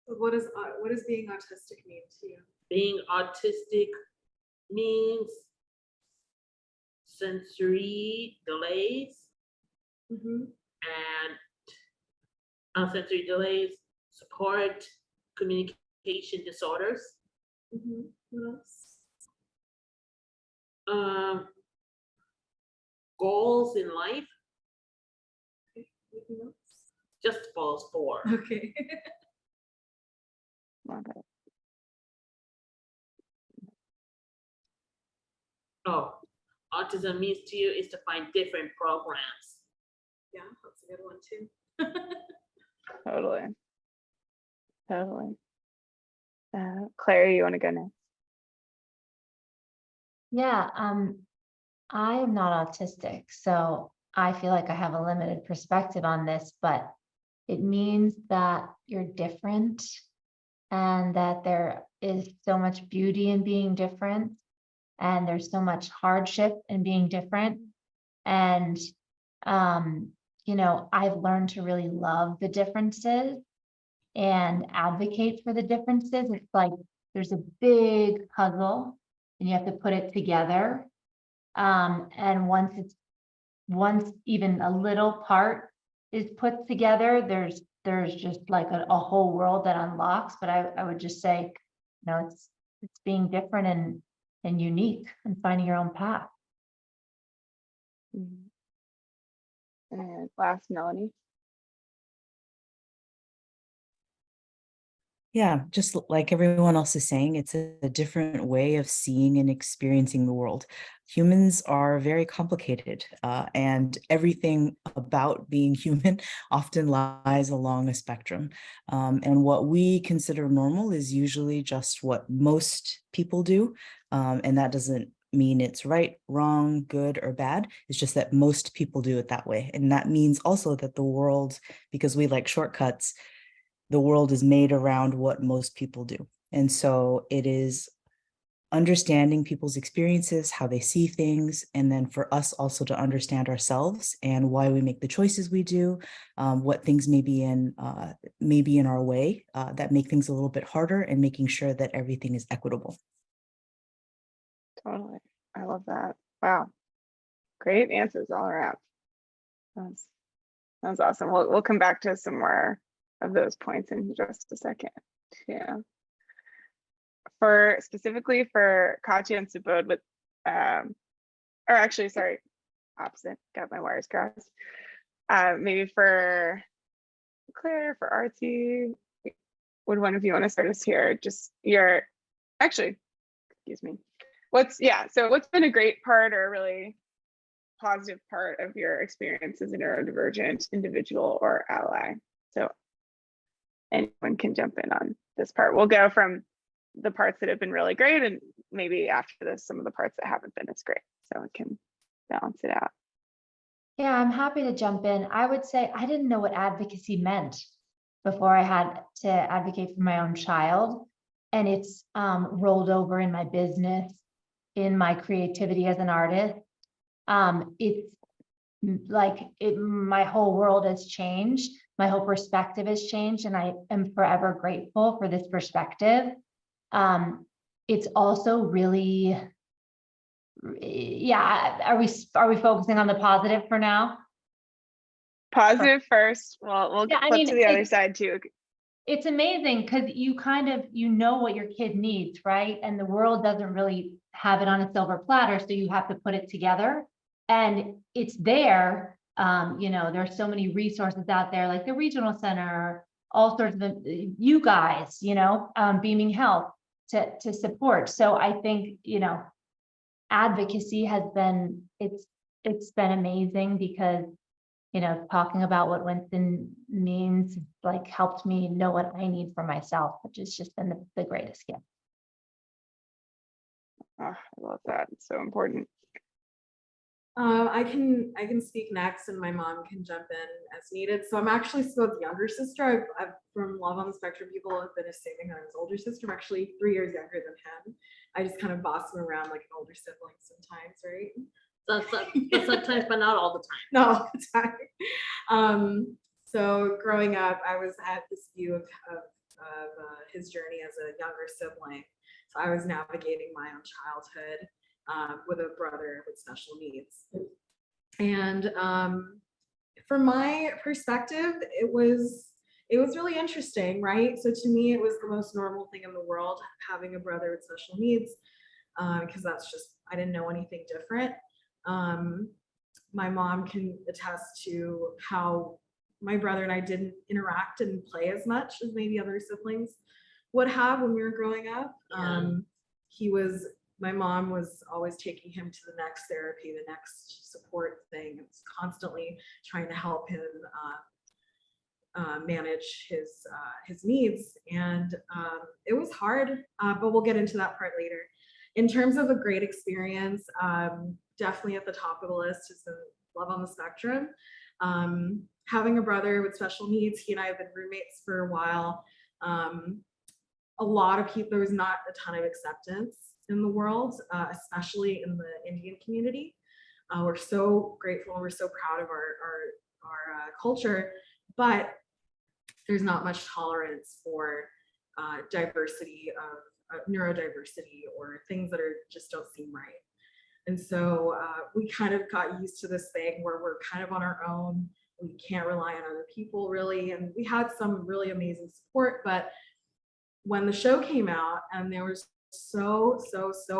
What does being autistic mean to you? Being autistic means sensory delays Mm-hmm. and sensory delays, support, communication disorders, Mm-hmm. What else? goals in life, Anything else? just those four. Okay. Love it. Oh, autism means to you is to find different programs. Yeah, that's a good one too. Totally. Claire, you want to go next? Yeah, I am not autistic, so I feel like I have a limited perspective on this, but it means that you're different and that there is so much beauty in being different and there's so much hardship in being different. And, I've learned to really love the differences and advocate for the differences. It's like there's a big puzzle and you have to put it together. And once even a little part is put together, there's just like a whole world that unlocks. But I would just say, it's being different and unique and finding your own path. Mhm. And last, Melanie. Yeah, just like everyone else is saying, it's a different way of seeing and experiencing the world. Humans are very complicated, and everything about being human often lies along a spectrum. And what we consider normal is usually just what most people do. And that doesn't mean it's right, wrong, good, or bad. It's just that most people do it that way. And that means also that the world, because we like shortcuts, the world is made around what most people do. And so it is understanding people's experiences, how they see things, and then for us also to understand ourselves and why we make the choices we do, what things may be in our way that make things a little bit harder, and making sure that everything is equitable. Totally. I love that. Wow. Great answers all around. That's awesome. We'll come back to some more of those points in just a second. Yeah. Specifically for Katya and Subodh with, or actually, sorry, opposite, got my wires crossed. Maybe for Claire, for Aarti, would one of you want to start us here? Just excuse me. What's been a great part or a really positive part of your experience as a neurodivergent individual or ally? So anyone can jump in on this part. We'll go from the parts that have been really great, and maybe after this, some of the parts that haven't been as great, so we can balance it out. Yeah, I'm happy to jump in. I would say I didn't know what advocacy meant before I had to advocate for my own child. And it's rolled over in my business, in my creativity as an artist. It's like my whole world has changed. My whole perspective has changed, and I am forever grateful for this perspective. It's also really, yeah. Are we focusing on the positive for now? Positive first. Well, we'll flip to the other side too. It's amazing because you know what your kid needs, right? And the world doesn't really have it on a silver platter, so you have to put it together. And it's there. There's so many resources out there, like the regional center, all sorts of you guys, Beaming Health to support. So I think advocacy has been it's been amazing because talking about what Winston means like helped me know what I need for myself, which has just been the greatest gift. Oh, I love that. It's so important. I can speak next, and my mom can jump in as needed. So I'm actually Subodh's younger sister. I've from Love on the Spectrum, people have been assuming I'm his older sister. I'm actually 3 years younger than him. I just kind of boss him around like an older sibling sometimes, right? Sometimes, but not all the time. Not all the time. So growing up, I had this view of his journey as a younger sibling. So I was navigating my own childhood with a brother with special needs. And from my perspective, it was really interesting, right? So to me, it was the most normal thing in the world, having a brother with special needs, because that's just, I didn't know anything different. My mom can attest to how my brother and I didn't interact and play as much as maybe other siblings would have when we were growing up. My mom was always taking him to the next therapy, the next support thing. It was constantly trying to help him manage his needs. And it was hard, but we'll get into that part later. In terms of a great experience, definitely at the top of the list is the Love on the Spectrum. Having a brother with special needs, he and I have been roommates for a while. A lot of people, there was not a ton of acceptance in the world, especially in the Indian community. We're so grateful and we're so proud of our culture, but there's not much tolerance for diversity of neurodiversity or things that just don't seem right. And so we kind of got used to this thing where we're kind of on our own. We can't rely on other people really. And we had some really amazing support, but when the show came out and there was so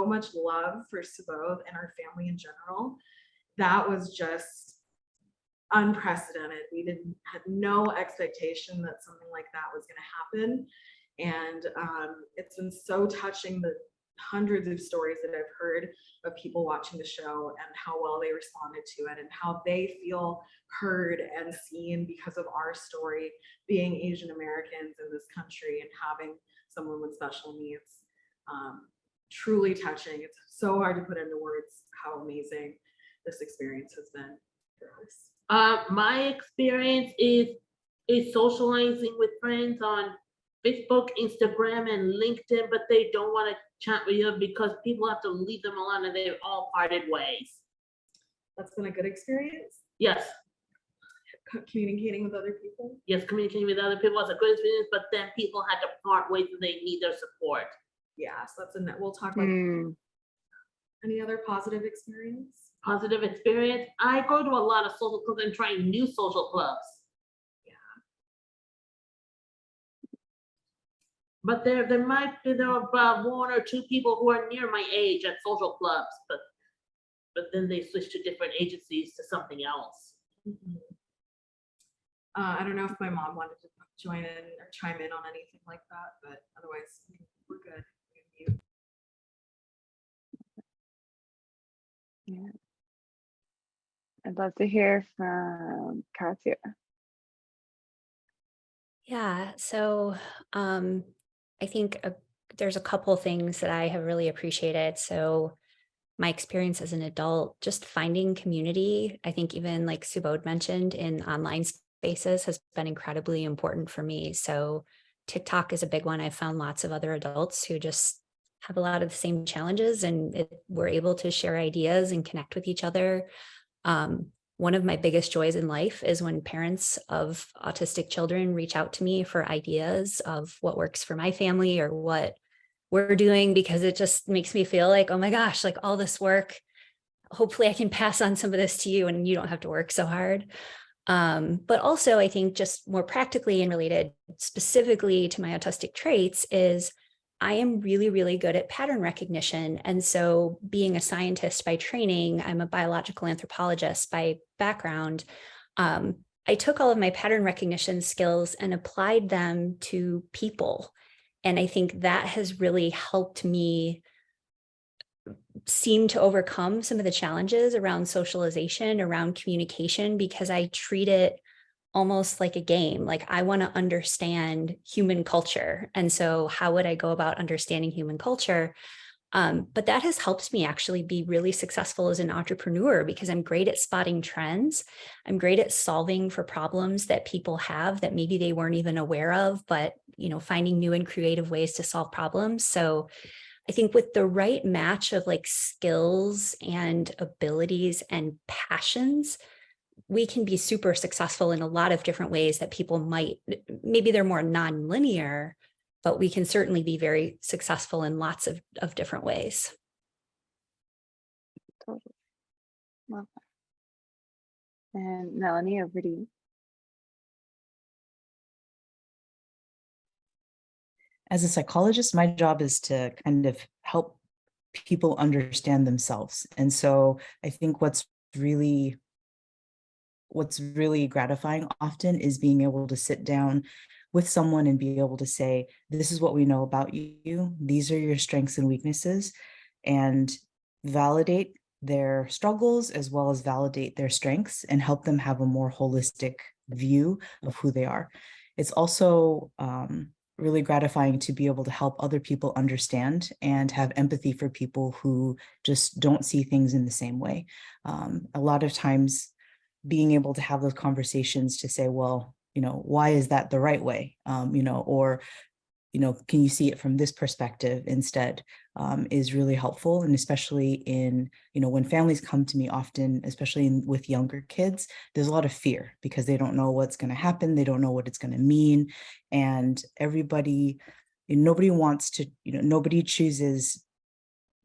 much love for Subodh and our family in general, that was just unprecedented. We had no expectation that something like that was going to happen. And it's been so touching, the hundreds of stories that I've heard of people watching the show and how well they responded to it and how they feel heard and seen because of our story, being Asian Americans in this country and having someone with special needs. Truly touching. It's so hard to put into words how amazing this experience has been for us. My experience is socializing with friends on Facebook, Instagram, and LinkedIn, but they don't want to chat with you because people have to leave them alone and they've all parted ways. That's been a good experience? Yes. Communicating with other people? Yes, communicating with other people was a good experience, but then people had to part ways and they need their support. Yeah, so that's we'll talk about any other positive experience? Positive experience. I go to a lot of social clubs and try new social clubs. But there might be about 1 or 2 people who are near my age at social clubs, but then they switch to different agencies to something else. Mm-hmm. I don't know if my mom wanted to join in or chime in on anything like that, but otherwise we're good. Yeah. I'd love to hear from Katya. Yeah, so I think there's a couple things that I have really appreciated. So my experience as an adult, just finding community, I think even like Subodh mentioned, in online spaces has been incredibly important for me. So TikTok is a big one. I found lots of other adults who just have a lot of the same challenges and we're able to share ideas and connect with each other. One of my biggest joys in life is when parents of autistic children reach out to me for ideas of what works for my family or what we're doing, because it just makes me feel like, oh my gosh, like all this work, hopefully I can pass on some of this to you and you don't have to work so hard. But also I think just more practically and related specifically to my autistic traits is I am really, really good at pattern recognition. And so being a scientist by training, I'm a biological anthropologist by background. I took all of my pattern recognition skills and applied them to people. And I think that has really helped me seem to overcome some of the challenges around socialization, around communication, because I treat it almost like a game. Like I want to understand human culture. And so how would I go about understanding human culture? But that has helped me actually be really successful as an entrepreneur because I'm great at spotting trends. I'm great at solving for problems that people have that maybe they weren't even aware of, but, you know, finding new and creative ways to solve problems. So I think with the right match of like skills and abilities and passions, we can be super successful in a lot of different ways that people might, maybe they're more non-linear, but we can certainly be very successful in lots of different ways. Totally. Love that. And Melanie, over to you. As a psychologist, my job is to kind of help people understand themselves. And so I think what's really gratifying often is being able to sit down with someone and be able to say, this is what we know about you. These are your strengths and weaknesses, and validate their struggles as well as validate their strengths and help them have a more holistic view of who they are. It's also really gratifying to be able to help other people understand and have empathy for people who just don't see things in the same way. A lot of times being able to have those conversations to say, well, you know, why is that the right way? You know, or, you know, can you see it from this perspective instead, is really helpful. And especially in, you know, when families come to me often, especially with younger kids, there's a lot of fear because they don't know what's going to happen. They don't know what it's going to mean. And everybody, nobody wants to, you know, nobody chooses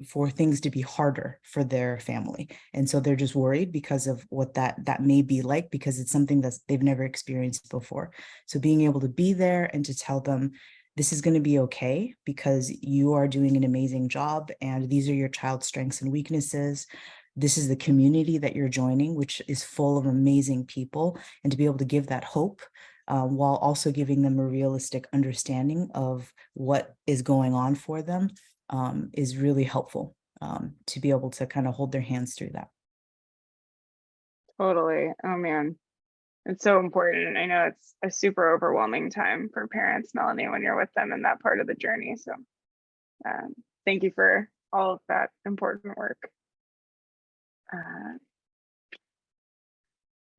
for things to be harder for their family. And so they're just worried because of what that may be like, because it's something that they've never experienced before. So being able to be there and to tell them, this is going to be okay because you are doing an amazing job and these are your child's strengths and weaknesses. This is the community that you're joining, which is full of amazing people, and to be able to give that hope while also giving them a realistic understanding of what is going on for them is really helpful to be able to kind of hold their hands through that. Totally. Oh man, it's so important. I know it's a super overwhelming time for parents, Melanie, when you're with them in that part of the journey. So thank you for all of that important work.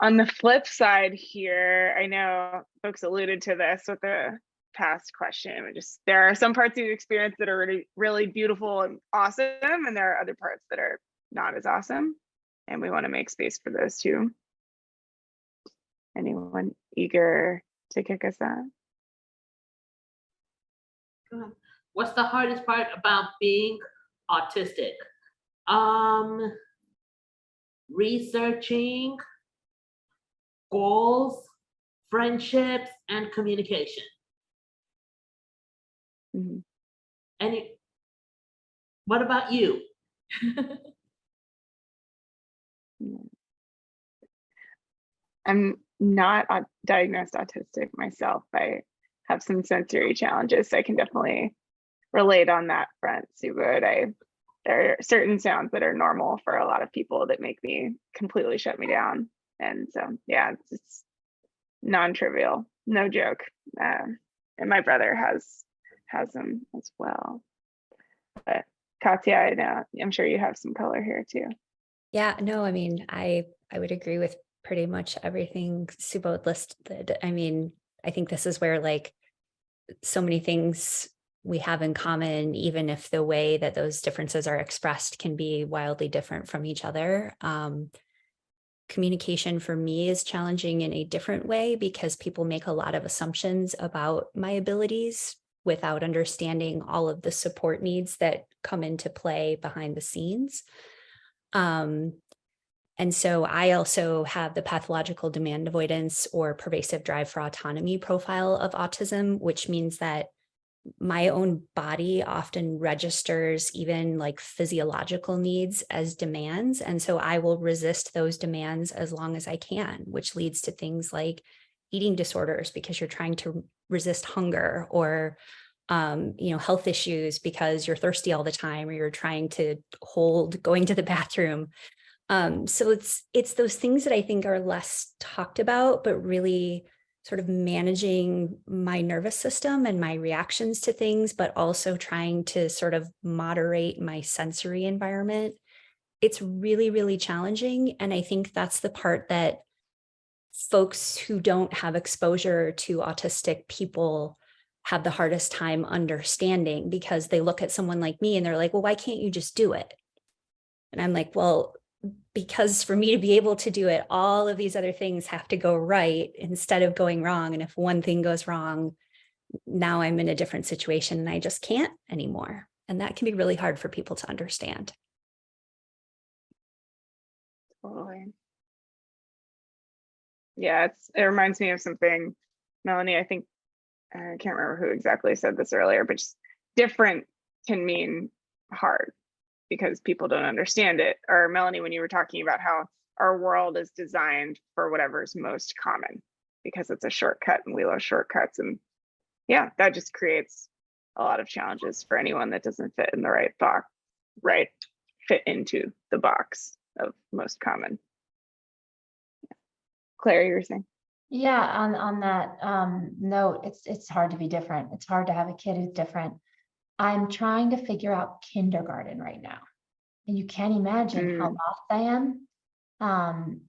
On the flip side here, I know folks alluded to this with the past question. There are some parts of the experience that are really, really beautiful and awesome, and there are other parts that are not as awesome. And we want to make space for those too. Anyone eager to kick us out? What's the hardest part about being autistic? Researching, goals, friendships, and communication. Mm-hmm. What about you? I'm not diagnosed autistic myself. I have some sensory challenges, so I can definitely relate on that front, Subodh. There are certain sounds that are normal for a lot of people that make me completely shut me down. And so, yeah, it's non-trivial, no joke. And my brother has them as well. But Katya, I know, I'm sure you have some color here too. Yeah, no, I mean, I would agree with pretty much everything Subodh listed. I mean, I think this is where like so many things we have in common, even if the way that those differences are expressed can be wildly different from each other. Communication for me is challenging in a different way because people make a lot of assumptions about my abilities without understanding all of the support needs that come into play behind the scenes. And so I also have the pathological demand avoidance or pervasive drive for autonomy profile of autism, which means that my own body often registers even like physiological needs as demands. And so I will resist those demands as long as I can, which leads to things like eating disorders because you're trying to resist hunger, or health issues because you're thirsty all the time, or you're trying to hold going to the bathroom. So it's those things that I think are less talked about, but really sort of managing my nervous system and my reactions to things, but also trying to sort of moderate my sensory environment. It's really, really challenging. And I think that's the part that folks who don't have exposure to autistic people have the hardest time understanding, because they look at someone like me and they're like, well, why can't you just do it? And I'm like, well, because for me to be able to do it, all of these other things have to go right instead of going wrong. And if one thing goes wrong, now I'm in a different situation and I just can't anymore. And that can be really hard for people to understand. Totally. Yeah, it reminds me of something, Melanie, I think, I can't remember who exactly said this earlier, but just different can mean hard because people don't understand it. Or Melanie, when you were talking about how our world is designed for whatever's most common because it's a shortcut and we love shortcuts. And yeah, that just creates a lot of challenges for anyone that doesn't fit in the right box, fit into the box of most common. Yeah. Claire, you were saying? Yeah, on that note, it's hard to be different. It's hard to have a kid who's different. I'm trying to figure out kindergarten right now. And you can't imagine how lost I am.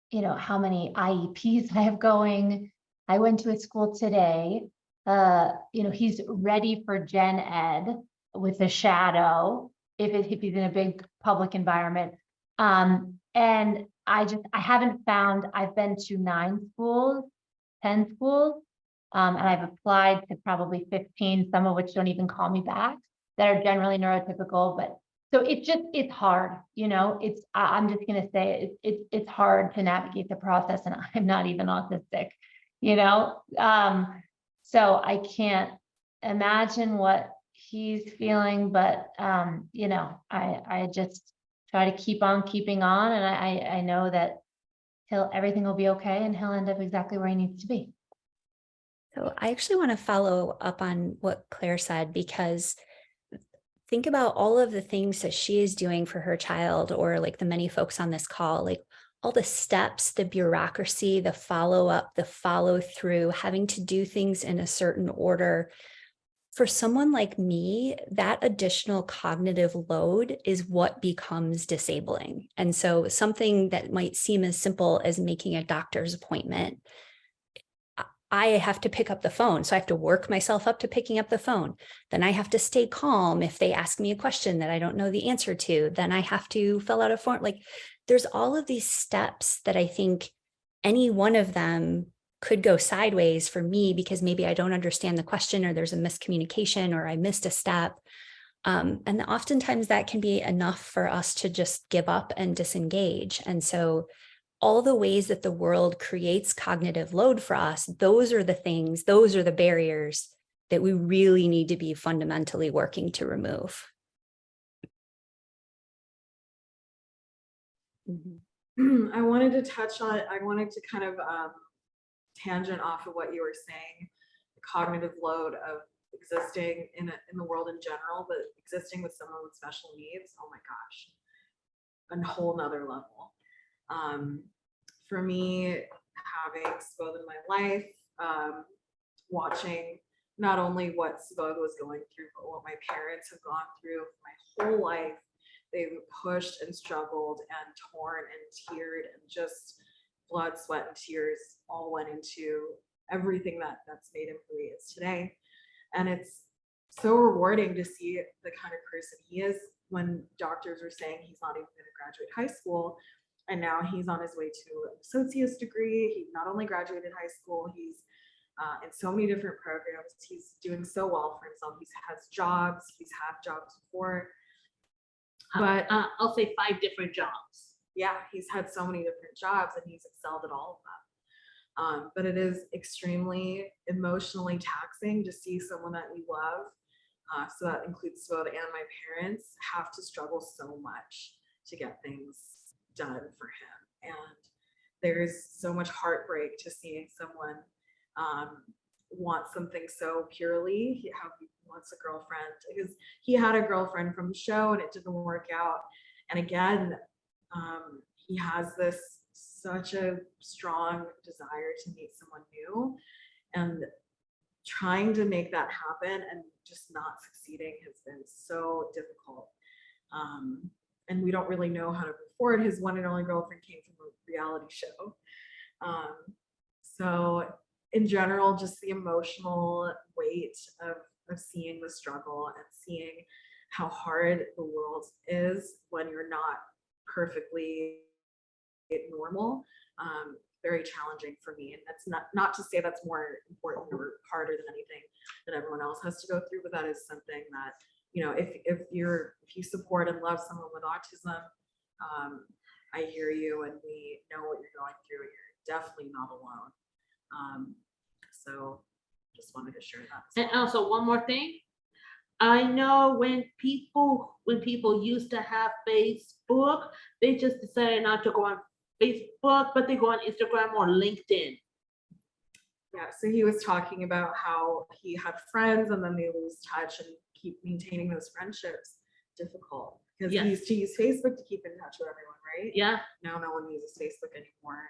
You know, how many IEPs I have going. I went to a school today. You know, he's ready for gen ed with a shadow if he's in a big public environment. And I haven't found, I've been to 9 schools, 10 schools, and I've applied to probably 15, some of which don't even call me back, that are generally neurotypical. But so it's hard, you know, I'm just going to say it's hard to navigate the process, and I'm not even autistic, you know? So I can't imagine what he's feeling, but, you know, I just try to keep on keeping on. And I know that everything will be okay and he'll end up exactly where he needs to be. So I actually want to follow up on what Claire said, because think about all of the things that she is doing for her child, or like the many folks on this call, like all the steps, the bureaucracy, the follow-up, the follow-through, having to do things in a certain order. For someone like me, that additional cognitive load is what becomes disabling. And so something that might seem as simple as making a doctor's appointment, I have to pick up the phone. So I have to work myself up to picking up the phone. Then I have to stay calm if they ask me a question that I don't know the answer to. Then I have to fill out a form. Like, there's all of these steps that I think any one of them could go sideways for me, because maybe I don't understand the question, or there's a miscommunication, or I missed a step. And oftentimes that can be enough for us to just give up and disengage. And so all the ways that the world creates cognitive load for us, those are the things, those are the barriers that we really need to be fundamentally working to remove. I wanted to touch on, I wanted to kind of tangent off of what you were saying, the cognitive load of existing in the world in general, but existing with someone with special needs, oh my gosh, a whole nother level. For me, having Subodh in my life, watching not only what Subodh was going through, but what my parents have gone through my whole life. They've pushed and struggled and torn and teared, and just blood, sweat, and tears all went into everything that's made him who he is today. And it's so rewarding to see the kind of person he is, when doctors were saying he's not even going to graduate high school. And now he's on his way to an associate's degree. He not only graduated high school, he's in so many different programs. He's doing so well for himself. He has jobs. He's had jobs before. But I'll say 5 different jobs. Yeah, he's had so many different jobs and he's excelled at all of them. But it is extremely emotionally taxing to see someone that we love, so that includes Subodh and my parents, have to struggle so much to get things done for him. And there's so much heartbreak to seeing someone want something so purely. He wants a girlfriend, because he had a girlfriend from the show and it didn't work out. And again, he has this such a strong desire to meet someone new, and trying to make that happen and just not succeeding has been so difficult. And we don't really know how to move forward. His one and only girlfriend came from a reality show. So in general, just the emotional weight of seeing the struggle and seeing how hard the world is when you're not perfectly normal, very challenging for me. And that's not to say that's more important or harder than anything that everyone else has to go through, but that is something that, you know, if you support and love someone with autism, I hear you, and we know what you're going through. You're definitely not alone. So just wanted to share that. And also one more thing. I know when people used to have Facebook, they just decided not to go on Facebook, but they go on Instagram or LinkedIn. Yeah, so he was talking about how he had friends and then they lose touch, and keep maintaining those friendships difficult because he used to use Facebook to keep in touch with everyone, right? Yeah. Now no one uses Facebook anymore.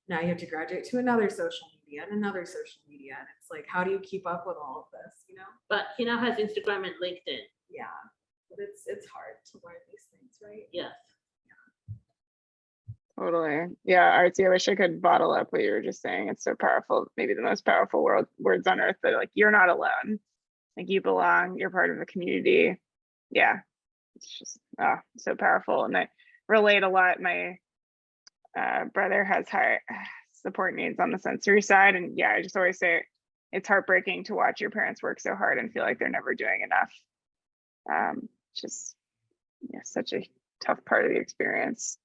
Now you have to graduate to another social media and another social media, and it's like, how do you keep up with all of this, you know? But he now has Instagram and LinkedIn. Yeah, but it's hard to learn these things, right? Yes. Totally. Yeah, Artsy, I wish I could bottle up what you were just saying. It's so powerful. Maybe the most powerful words on earth, that like, you're not alone. Like, you belong, you're part of a community. Yeah, it's just so powerful. And I relate a lot. My brother has high support needs on the sensory side. And yeah, I just always say it's heartbreaking to watch your parents work so hard and feel like they're never doing enough. Just such a tough part of the experience.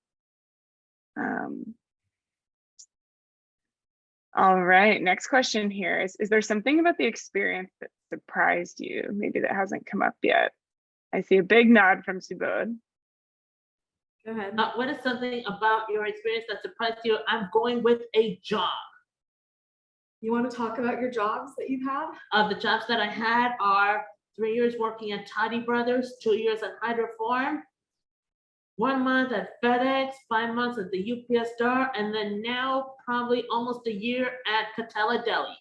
All right, next question here is there something about the experience that surprised you, maybe that hasn't come up yet? I see a big nod from Subodh. Go ahead. What is something about your experience that surprised you? I'm going with a job. You want to talk about your jobs that you've had? The jobs that I had are 3 years working at Toddy Brothers, 2 years at Hydro Farm, 1 month at FedEx, 5 months at the UPS store, and then now probably almost a year at Katela Deli.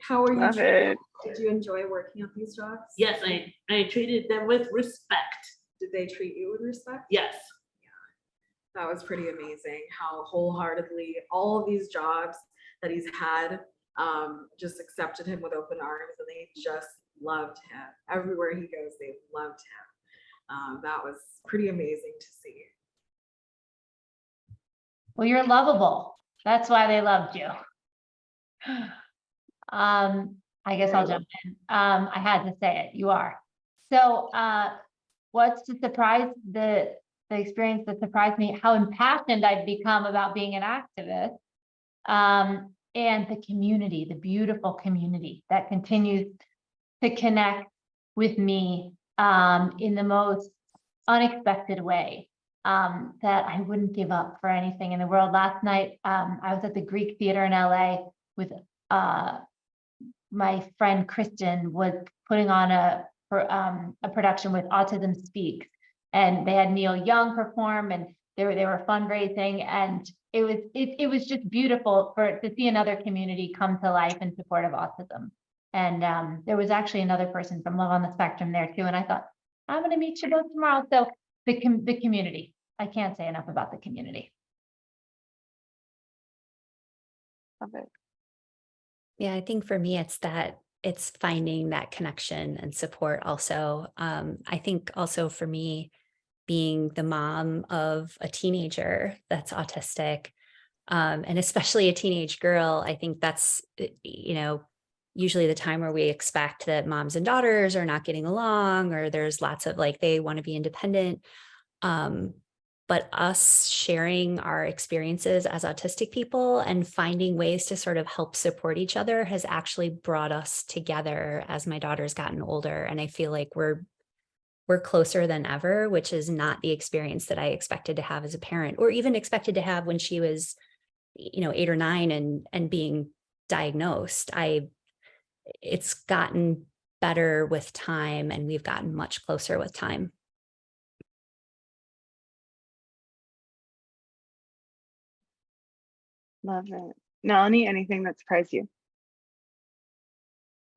How are you? Love it. Did you enjoy working at these jobs? Yes, I treated them with respect. Did they treat you with respect? Yes. Yeah, that was pretty amazing how wholeheartedly all of these jobs that he's had just accepted him with open arms, and they just loved him. Everywhere he goes, they loved him. That was pretty amazing to see. Well, you're lovable. That's why they loved you. I guess I'll jump in. I had to say it. You are. So what's the surprise, the experience that surprised me, how impassioned I've become about being an activist, and the community, the beautiful community that continues to connect with me in the most unexpected way, that I wouldn't give up for anything in the world. Last night, I was at the Greek Theater in LA with my friend Kristen, was putting on a production with Autism Speaks, and they had Neil Young perform, and they were fundraising, and it was just beautiful to see another community come to life in support of autism. And there was actually another person from Love on the Spectrum there too, and I thought, I'm going to meet you both tomorrow. So the community, I can't say enough about the community. Love it. Yeah, I think for me, it's finding that connection and support also. I think also for me, being the mom of a teenager that's autistic, and especially a teenage girl, I think that's, usually the time where we expect that moms and daughters are not getting along, or there's lots of they want to be independent. But us sharing our experiences as autistic people and finding ways to sort of help support each other has actually brought us together as my daughter's gotten older. And I feel like we're closer than ever, which is not the experience that I expected to have as a parent, or even expected to have when she was, 8 or 9 and being diagnosed. It's gotten better with time, and we've gotten much closer with time. Love it. Melanie, anything that surprised you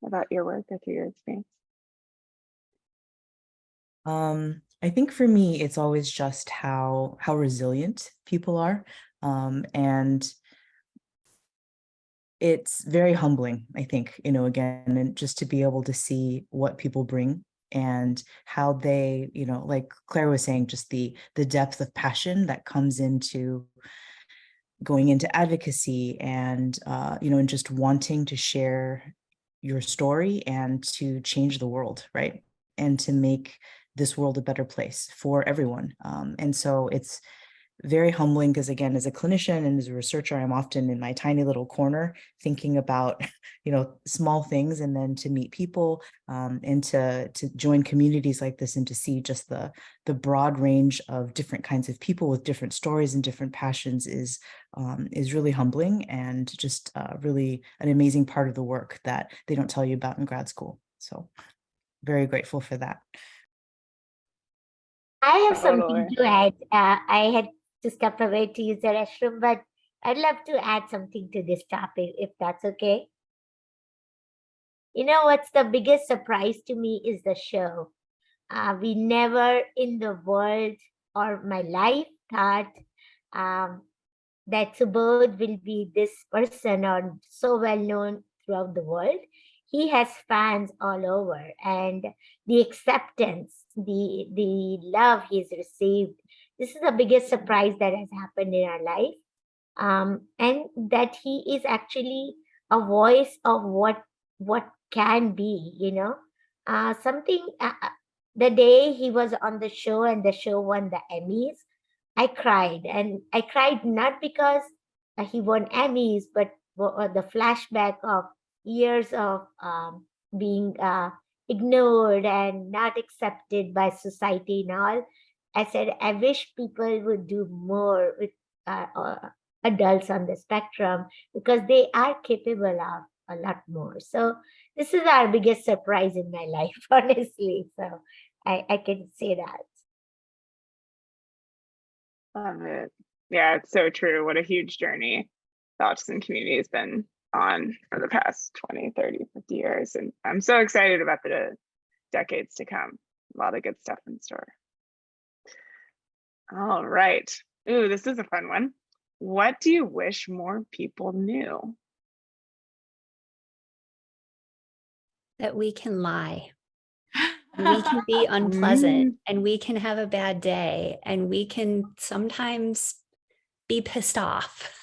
about your work or through your experience? I think for me, it's always just how resilient people are. And it's very humbling, I think, again, and just to be able to see what people bring and how they, like Claire was saying, just the depth of passion that comes into going into advocacy and, and just wanting to share your story and to change the world, right? And to make this world a better place for everyone. And so it's very humbling because, again, as a clinician and as a researcher, I'm often in my tiny little corner thinking about, small things, and then to meet people and to join communities like this and to see just the broad range of different kinds of people with different stories and different passions is really humbling and just really an amazing part of the work that they don't tell you about in grad school. So very grateful for that. I have something Totally. to add. I had to step away to use the restroom, but I'd love to add something to this topic, if that's okay. What's the biggest surprise to me is the show. We never in the world or my life thought that Subodh will be this person or so well known throughout the world. He has fans all over, and the acceptance, the love he's received. This is the biggest surprise that has happened in our life. And that he is actually a voice of what can be, something. The day he was on the show and the show won the Emmys, I cried, and I cried not because he won Emmys, but the flashback of years of being ignored and not accepted by society and all. I said, I wish people would do more with adults on the spectrum because they are capable of a lot more. So this is our biggest surprise in my life, honestly. So I can say that. Love it. Yeah, it's so true. What a huge journey the autism community has been on for the past 20, 30, 50 years. And I'm so excited about the decades to come. A lot of good stuff in store. All right. Ooh, this is a fun one. What do you wish more people knew? That we can lie. We can be unpleasant and we can have a bad day and we can sometimes be pissed off.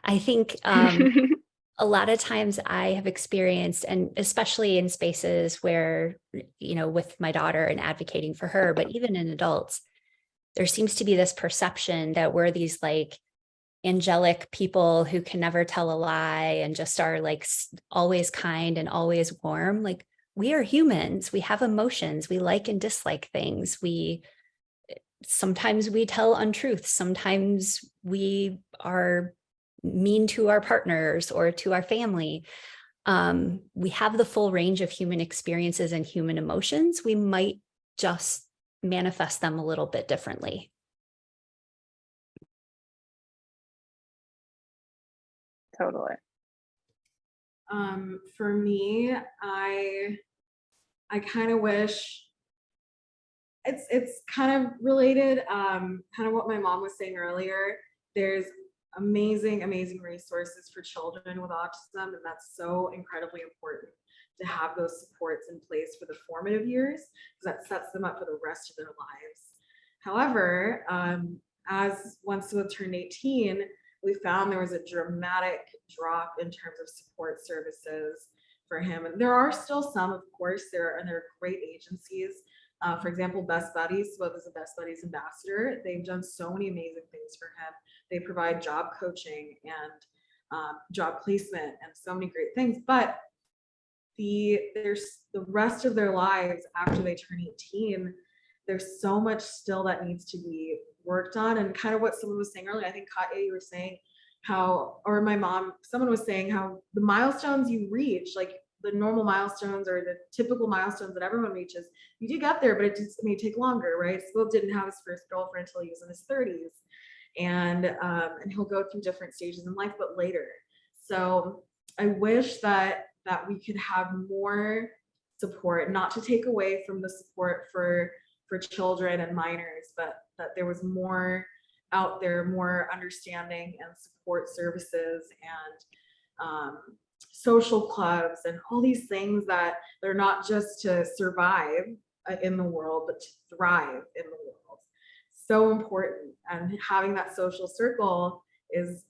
I think a lot of times I have experienced, and especially in spaces where, with my daughter and advocating for her, but even in adults, there seems to be this perception that we're these like angelic people who can never tell a lie and just are like always kind and always warm. Like, we are humans. We have emotions. We like and dislike things. Sometimes we tell untruths. Sometimes we are mean to our partners or to our family. We have the full range of human experiences and human emotions. We might just manifest them a little bit differently. Totally. For me, I kind of wish it's kind of related, kind of what my mom was saying earlier. There's amazing resources for children with autism, and that's so incredibly important to have those supports in place for the formative years, because that sets them up for the rest of their lives. However, as once they turned 18, we found there was a dramatic drop in terms of support services for him. And there are still some, of course, there are great agencies. For example, Best Buddies, Subodh is a Best Buddies ambassador. They've done so many amazing things for him. They provide job coaching and job placement and so many great things. But there's the rest of their lives after they turn 18, there's so much still that needs to be worked on. And kind of what someone was saying earlier, I think Katya, you were saying how, or my mom, someone was saying how the milestones you reach, like the normal milestones or the typical milestones that everyone reaches, you do get there, but it may take longer, right? Subodh didn't have his first girlfriend until he was in his 30s. and he'll go through different stages in life, but later. So I wish that we could have more support, not to take away from the support for children and minors, but that there was more out there, more understanding and support services and social clubs and all these things that they're not just to survive in the world, but to thrive in the world. So important. And having that social circle is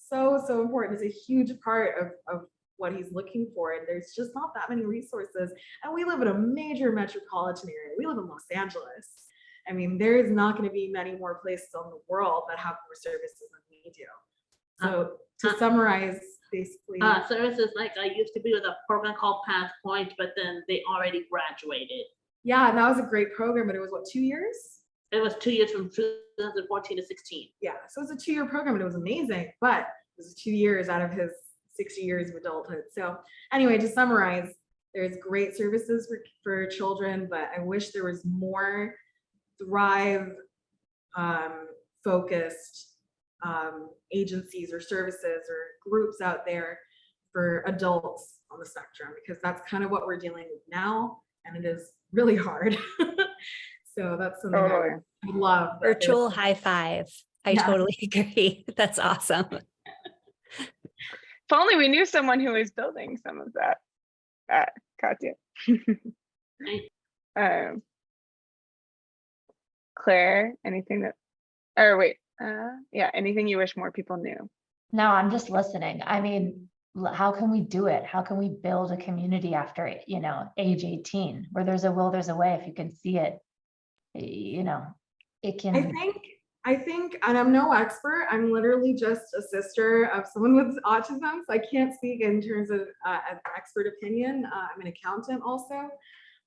so important. It's a huge part of what he's looking for. And there's just not that many resources. And we live in a major metropolitan area. We live in Los Angeles. I mean, there is not going to be many more places in the world that have more services than we do. So to summarize, basically. Services like I used to be with a program called Path Point, but then they already graduated. Yeah, and that was a great program, but it was what, 2 years? It was 2 years from 2014 to 16. Yeah, so it was a 2-year program and it was amazing, but it was 2 years out of his 60 years of adulthood. So anyway, to summarize, there's great services for children, but I wish there was more Thrive focused agencies or services or groups out there for adults on the spectrum, because that's kind of what we're dealing with now, and it is really hard. So that's something I would love. Virtual high five. I totally agree. That's awesome. If only we knew someone who was building some of that, Katya. Claire, anything that, or wait, yeah, anything you wish more people knew? No, I'm just listening. I mean, how can we do it? How can we build a community after, age 18, where there's a will, there's a way. If you can see it, it can. I think, and I'm no expert, I'm literally just a sister of someone with autism, so I can't speak in terms of an expert opinion. I'm an accountant also.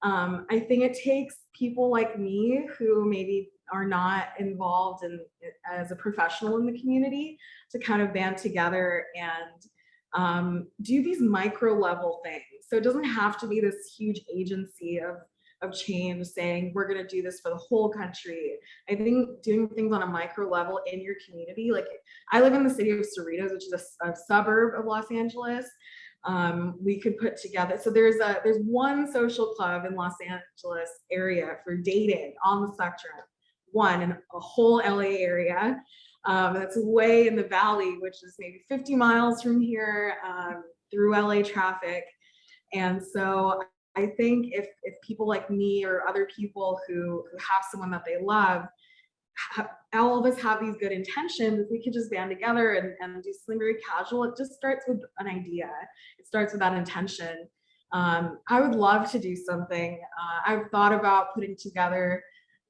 I think it takes people like me who maybe are not involved as a professional in the community to kind of band together and do these micro level things. So it doesn't have to be this huge agency of change saying we're going to do this for the whole country. I think doing things on a micro level in your community, like I live in the city of Cerritos, which is a suburb of Los Angeles. We could put together, so there's one social club in Los Angeles area for dating on the spectrum, one in a whole LA area. That's way in the valley, which is maybe 50 miles from here, through LA traffic. And so I think if people like me or other people who have someone that they love, all of us have these good intentions, if we could just band together and do something very casual. It just starts with an idea. It starts with that intention. I would love to do something. I've thought about putting together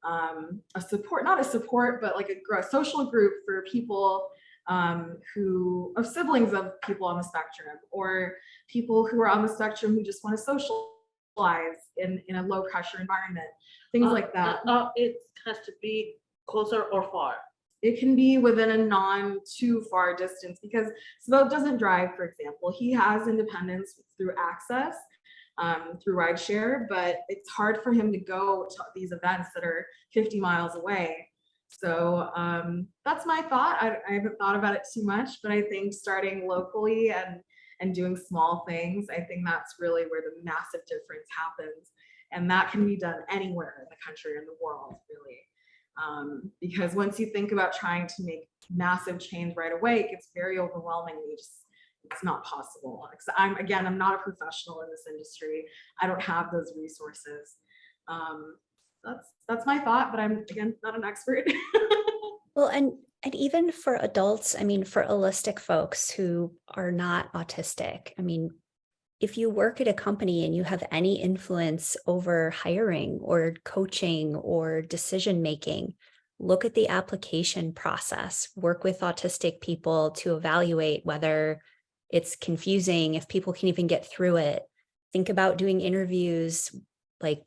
a support, not a support, but like a social group for people of siblings of people on the spectrum, or people who are on the spectrum who just want to socialize in a low pressure environment, things like that. It has to be closer or far. It can be within a non too far distance, because Subodh doesn't drive, for example. He has independence through access, through rideshare, but it's hard for him to go to these events that are 50 miles away. So that's my thought. I haven't thought about it too much, but I think starting locally and doing small things, I think that's really where the massive difference happens. And that can be done anywhere in the country or in the world, really. Because once you think about trying to make massive change right away, it gets very overwhelming. It's not possible. I'm not a professional in this industry. I don't have those resources. That's my thought, but I'm, again, not an expert. Well, and even for adults, I mean, for allistic folks who are not autistic, I mean, if you work at a company and you have any influence over hiring or coaching or decision-making, look at the application process, work with autistic people to evaluate whether it's confusing, if people can even get through it. Think about doing interviews, like,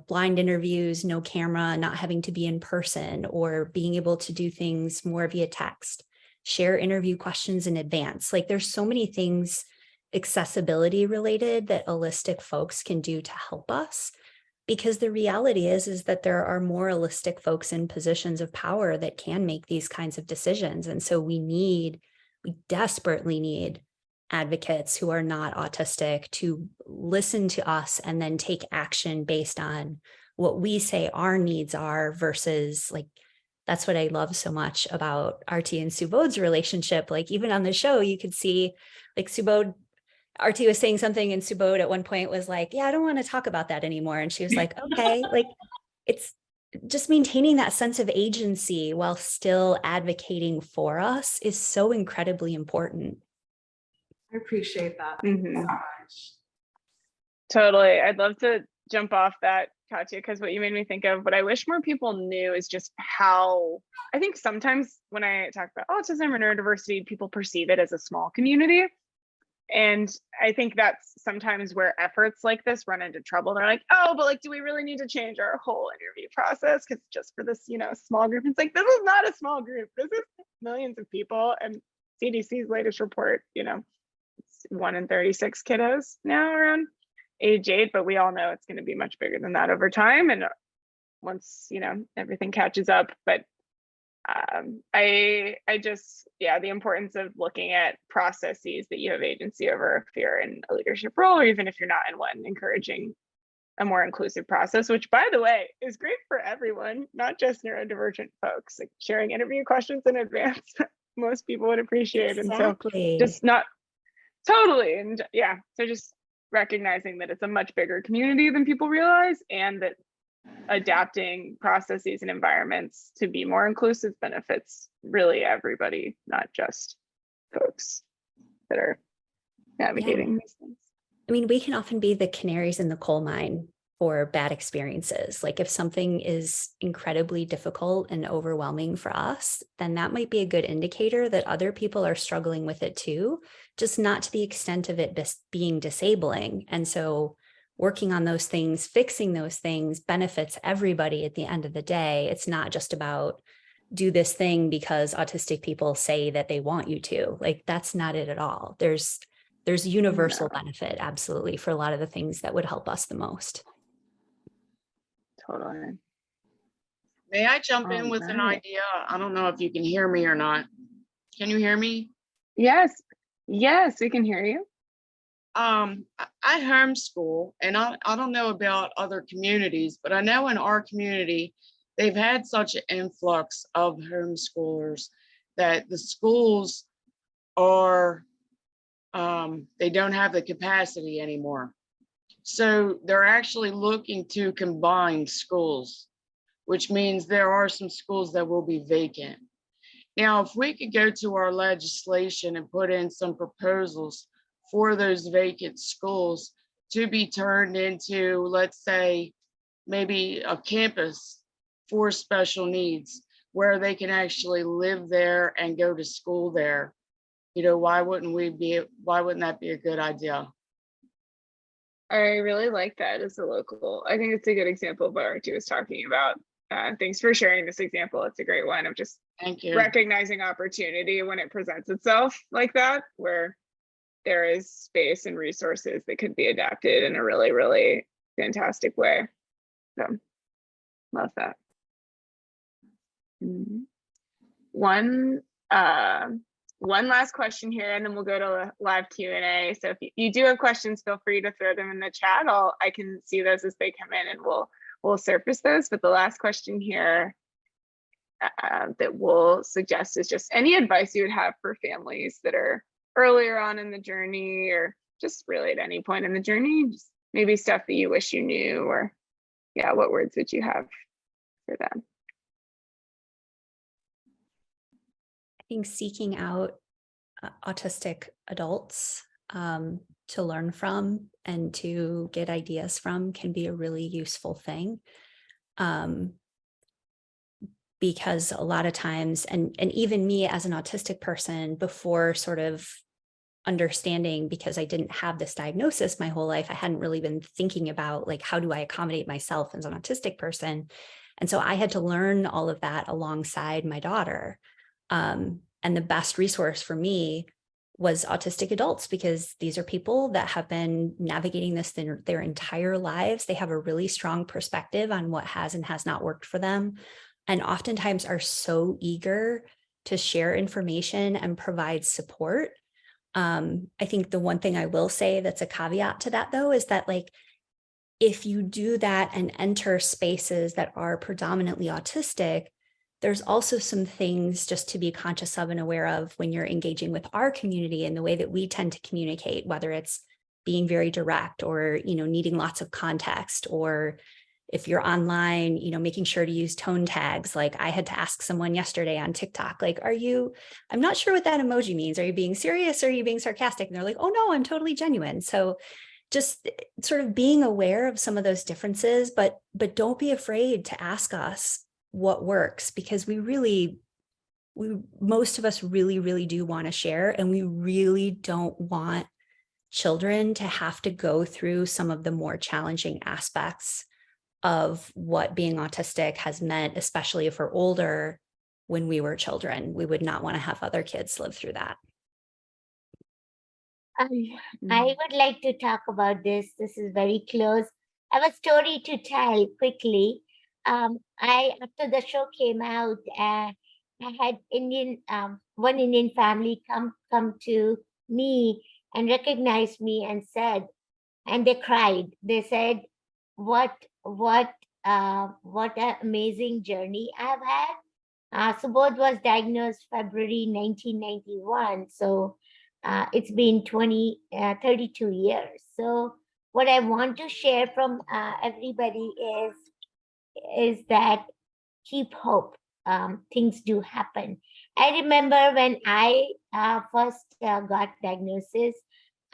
blind interviews, no camera, not having to be in person, or being able to do things more via text, share interview questions in advance. Like, there's so many things accessibility related that allistic folks can do to help us. because the reality is that there are moralistic folks in positions of power that can make these kinds of decisions. And so we desperately need advocates who are not autistic to listen to us and then take action based on what we say our needs are versus like, that's what I love so much about Aarti and Subodh's relationship. Like even on the show, you could see like Aarti was saying something and Subodh at one point was like, yeah, I don't want to talk about that anymore. And she was like, okay, like it's just maintaining that sense of agency while still advocating for us is so incredibly important. I appreciate that. Thank you so much. Totally. I'd love to jump off that, Katya, because what you made me think of, what I wish more people knew is just how, I think sometimes when I talk about autism or neurodiversity, people perceive it as a small community. And I think that's sometimes where efforts like this run into trouble. They're like, oh, but like, do we really need to change our whole interview process? Because just for this, small group, it's like, this is not a small group. This is millions of people. And CDC's latest report, it's 1 in 36 kiddos now around age 8, but we all know it's going to be much bigger than that over time. And once, everything catches up, but I just, the importance of looking at processes that you have agency over if you're in a leadership role, or even if you're not in one, encouraging a more inclusive process, which by the way, is great for everyone, not just neurodivergent folks. Like sharing interview questions in advance, most people would appreciate. Exactly. And so just not totally. And so just recognizing that it's a much bigger community than people realize, and that adapting processes and environments to be more inclusive benefits really everybody, not just folks that are navigating these things. I mean, we can often be the canaries in the coal mine for bad experiences. Like if something is incredibly difficult and overwhelming for us, then that might be a good indicator that other people are struggling with it too, just not to the extent of it being disabling. And so working on those things, fixing those things benefits everybody at the end of the day. It's not just about do this thing because autistic people say that they want you to. Like that's not it at all. There's universal benefit, absolutely, for a lot of the things that would help us the most. Totally. May I jump in with an idea? I don't know if you can hear me or not. Can you hear me? Yes, we can hear you. I homeschool, and I don't know about other communities, but I know in our community, they've had such an influx of homeschoolers that the schools are, they don't have the capacity anymore. So they're actually looking to combine schools, which means there are some schools that will be vacant. Now, if we could go to our legislation and put in some proposals for those vacant schools to be turned into, let's say, maybe a campus for special needs where they can actually live there and go to school there. Why wouldn't that be a good idea? I really like that as a local. I think it's a good example of what Aarti was talking about. Thanks for sharing this example. It's a great one of just recognizing opportunity when it presents itself like that, where there is space and resources that could be adapted in a really, really fantastic way. So, love that. One last question here, and then we'll go to a live Q&A. So if you do have questions, feel free to throw them in the chat. I can see those as they come in, and we'll surface those. But the last question here that we'll suggest is just any advice you would have for families that are earlier on in the journey, or just really at any point in the journey, just maybe stuff that you wish you knew, or what words would you have for them? I think seeking out autistic adults to learn from and to get ideas from can be a really useful thing. Because a lot of times, and even me as an autistic person, before sort of understanding, because I didn't have this diagnosis my whole life, I hadn't really been thinking about like, how do I accommodate myself as an autistic person? And so I had to learn all of that alongside my daughter. And the best resource for me was autistic adults, because these are people that have been navigating this their entire lives. They have a really strong perspective on what has and has not worked for them, and oftentimes are so eager to share information and provide support. I think the one thing I will say that's a caveat to that, though, is that like, if you do that and enter spaces that are predominantly autistic, there's also some things just to be conscious of and aware of when you're engaging with our community and the way that we tend to communicate, whether it's being very direct or, needing lots of context, or if you're online, making sure to use tone tags. Like I had to ask someone yesterday on TikTok, like, I'm not sure what that emoji means. Are you being serious or are you being sarcastic? And they're like, oh no, I'm totally genuine. So just sort of being aware of some of those differences, but don't be afraid to ask us what works, because most of us really, really do want to share, and we really don't want children to have to go through some of the more challenging aspects of what being autistic has meant, especially if we're older. When we were children, we would not want to have other kids live through that. I would like to talk about this. This is very close. I have a story to tell quickly. After the show came out, I had one Indian family come to me and recognized me and said, and they cried. They said, what an amazing journey I've had. Subodh was diagnosed February 1991. So it's been 32 years. So what I want to share from everybody is that keep hope. Things do happen. I remember when I first got diagnosis,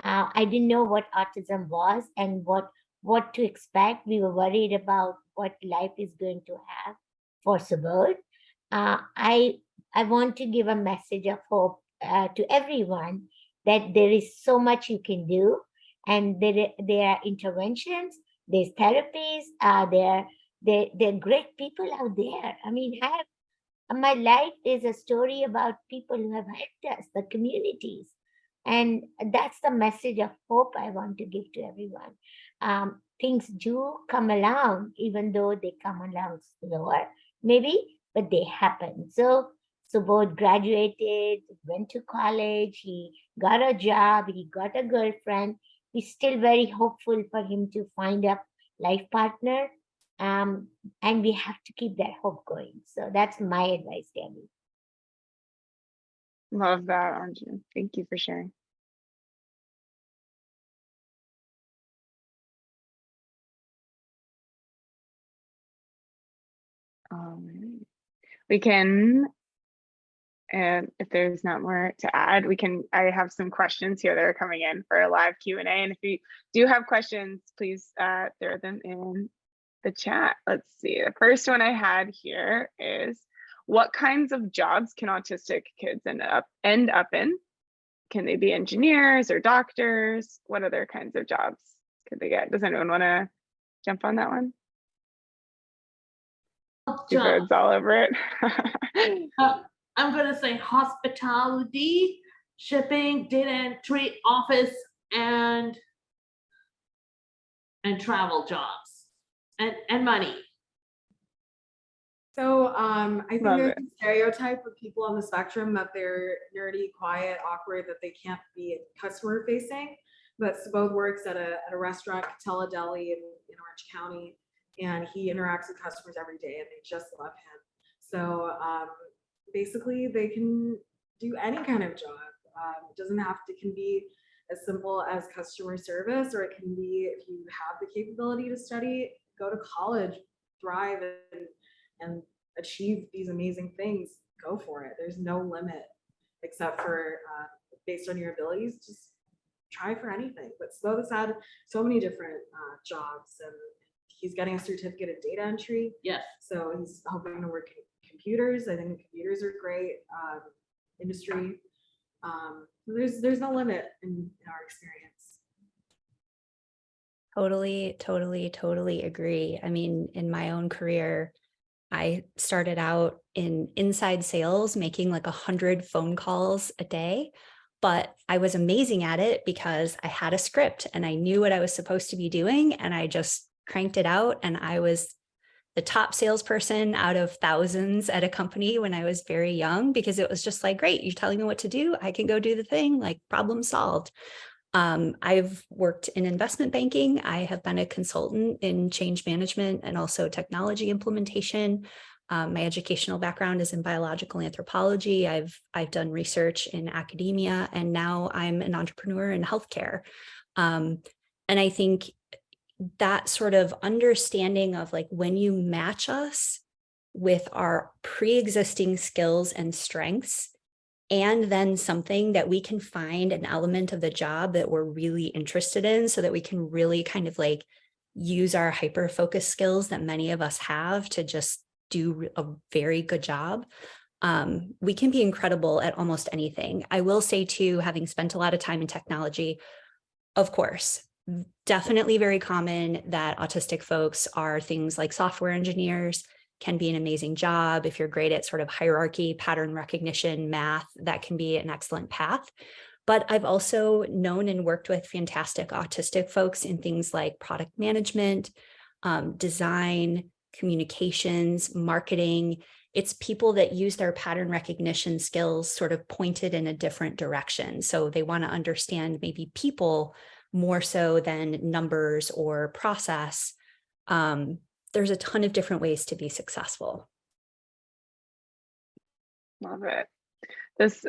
I didn't know what autism was and what to expect. We were worried about what life is going to have for Subodh. I want to give a message of hope to everyone, that there is so much you can do, and there are interventions, there's therapies, there are great people out there. I mean, my life is a story about people who have helped us, the communities. And that's the message of hope I want to give to everyone. Things do come along, even though they come along slower, maybe, but they happen. So Subodh graduated, went to college, he got a job, he got a girlfriend. We're still very hopeful for him to find a life partner. And we have to keep that hope going. So that's my advice, Debbie. Love that, Arjun. Thank you for sharing. We can, and if there's not more to add, I have some questions here that are coming in for a live Q&A. And if you do have questions, please throw them in the chat. Let's see. The first one I had here is, what kinds of jobs can autistic kids end up in? Can they be engineers or doctors? What other kinds of jobs could they get? Does anyone want to jump on that one? Subodh's all over it. I'm going to say hospitality, shipping, data entry, office, and travel jobs, and money. So I think there's a stereotype of people on the spectrum that they're nerdy, quiet, awkward, that they can't be customer facing. But Subodh works at a restaurant, Katya Deli in Orange County, and he interacts with customers every day, and they just love him. So basically, they can do any kind of job. It doesn't have to, it can be as simple as customer service, or it can be, if you have the capability to study, go to college, thrive, and achieve these amazing things, go for it. There's no limit except for based on your abilities, just try for anything. But Subodh has had so many different jobs, and he's getting a certificate in data entry. Yes. So he's hoping to work in computers. I think computers are great industry. There's no limit in our experience. Totally agree. I mean, in my own career, I started out in inside sales, making like 100 phone calls a day. but I was amazing at it because I had a script and I knew what I was supposed to be doing, and I just cranked it out. And I was the top salesperson out of thousands at a company when I was very young, because it was just like, great, you're telling me what to do, I can go do the thing, like problem solved. I've worked in investment banking. I have been a consultant in change management and also technology implementation. My educational background is in biological anthropology. I've done research in academia, and now I'm an entrepreneur in healthcare. And I think that sort of understanding of like, when you match us with our pre-existing skills and strengths, and then something that we can find an element of the job that we're really interested in, so that we can really kind of like use our hyper-focused skills that many of us have to just do a very good job. We can be incredible at almost anything. I will say too, having spent a lot of time in technology, of course, definitely very common that autistic folks are things like software engineers, can be an amazing job. If you're great at sort of hierarchy, pattern recognition, math, that can be an excellent path. But I've also known and worked with fantastic autistic folks in things like product management, design, communications, marketing. It's people that use their pattern recognition skills sort of pointed in a different direction. So they want to understand maybe people more so than numbers or process. There's a ton of different ways to be successful. Love it. This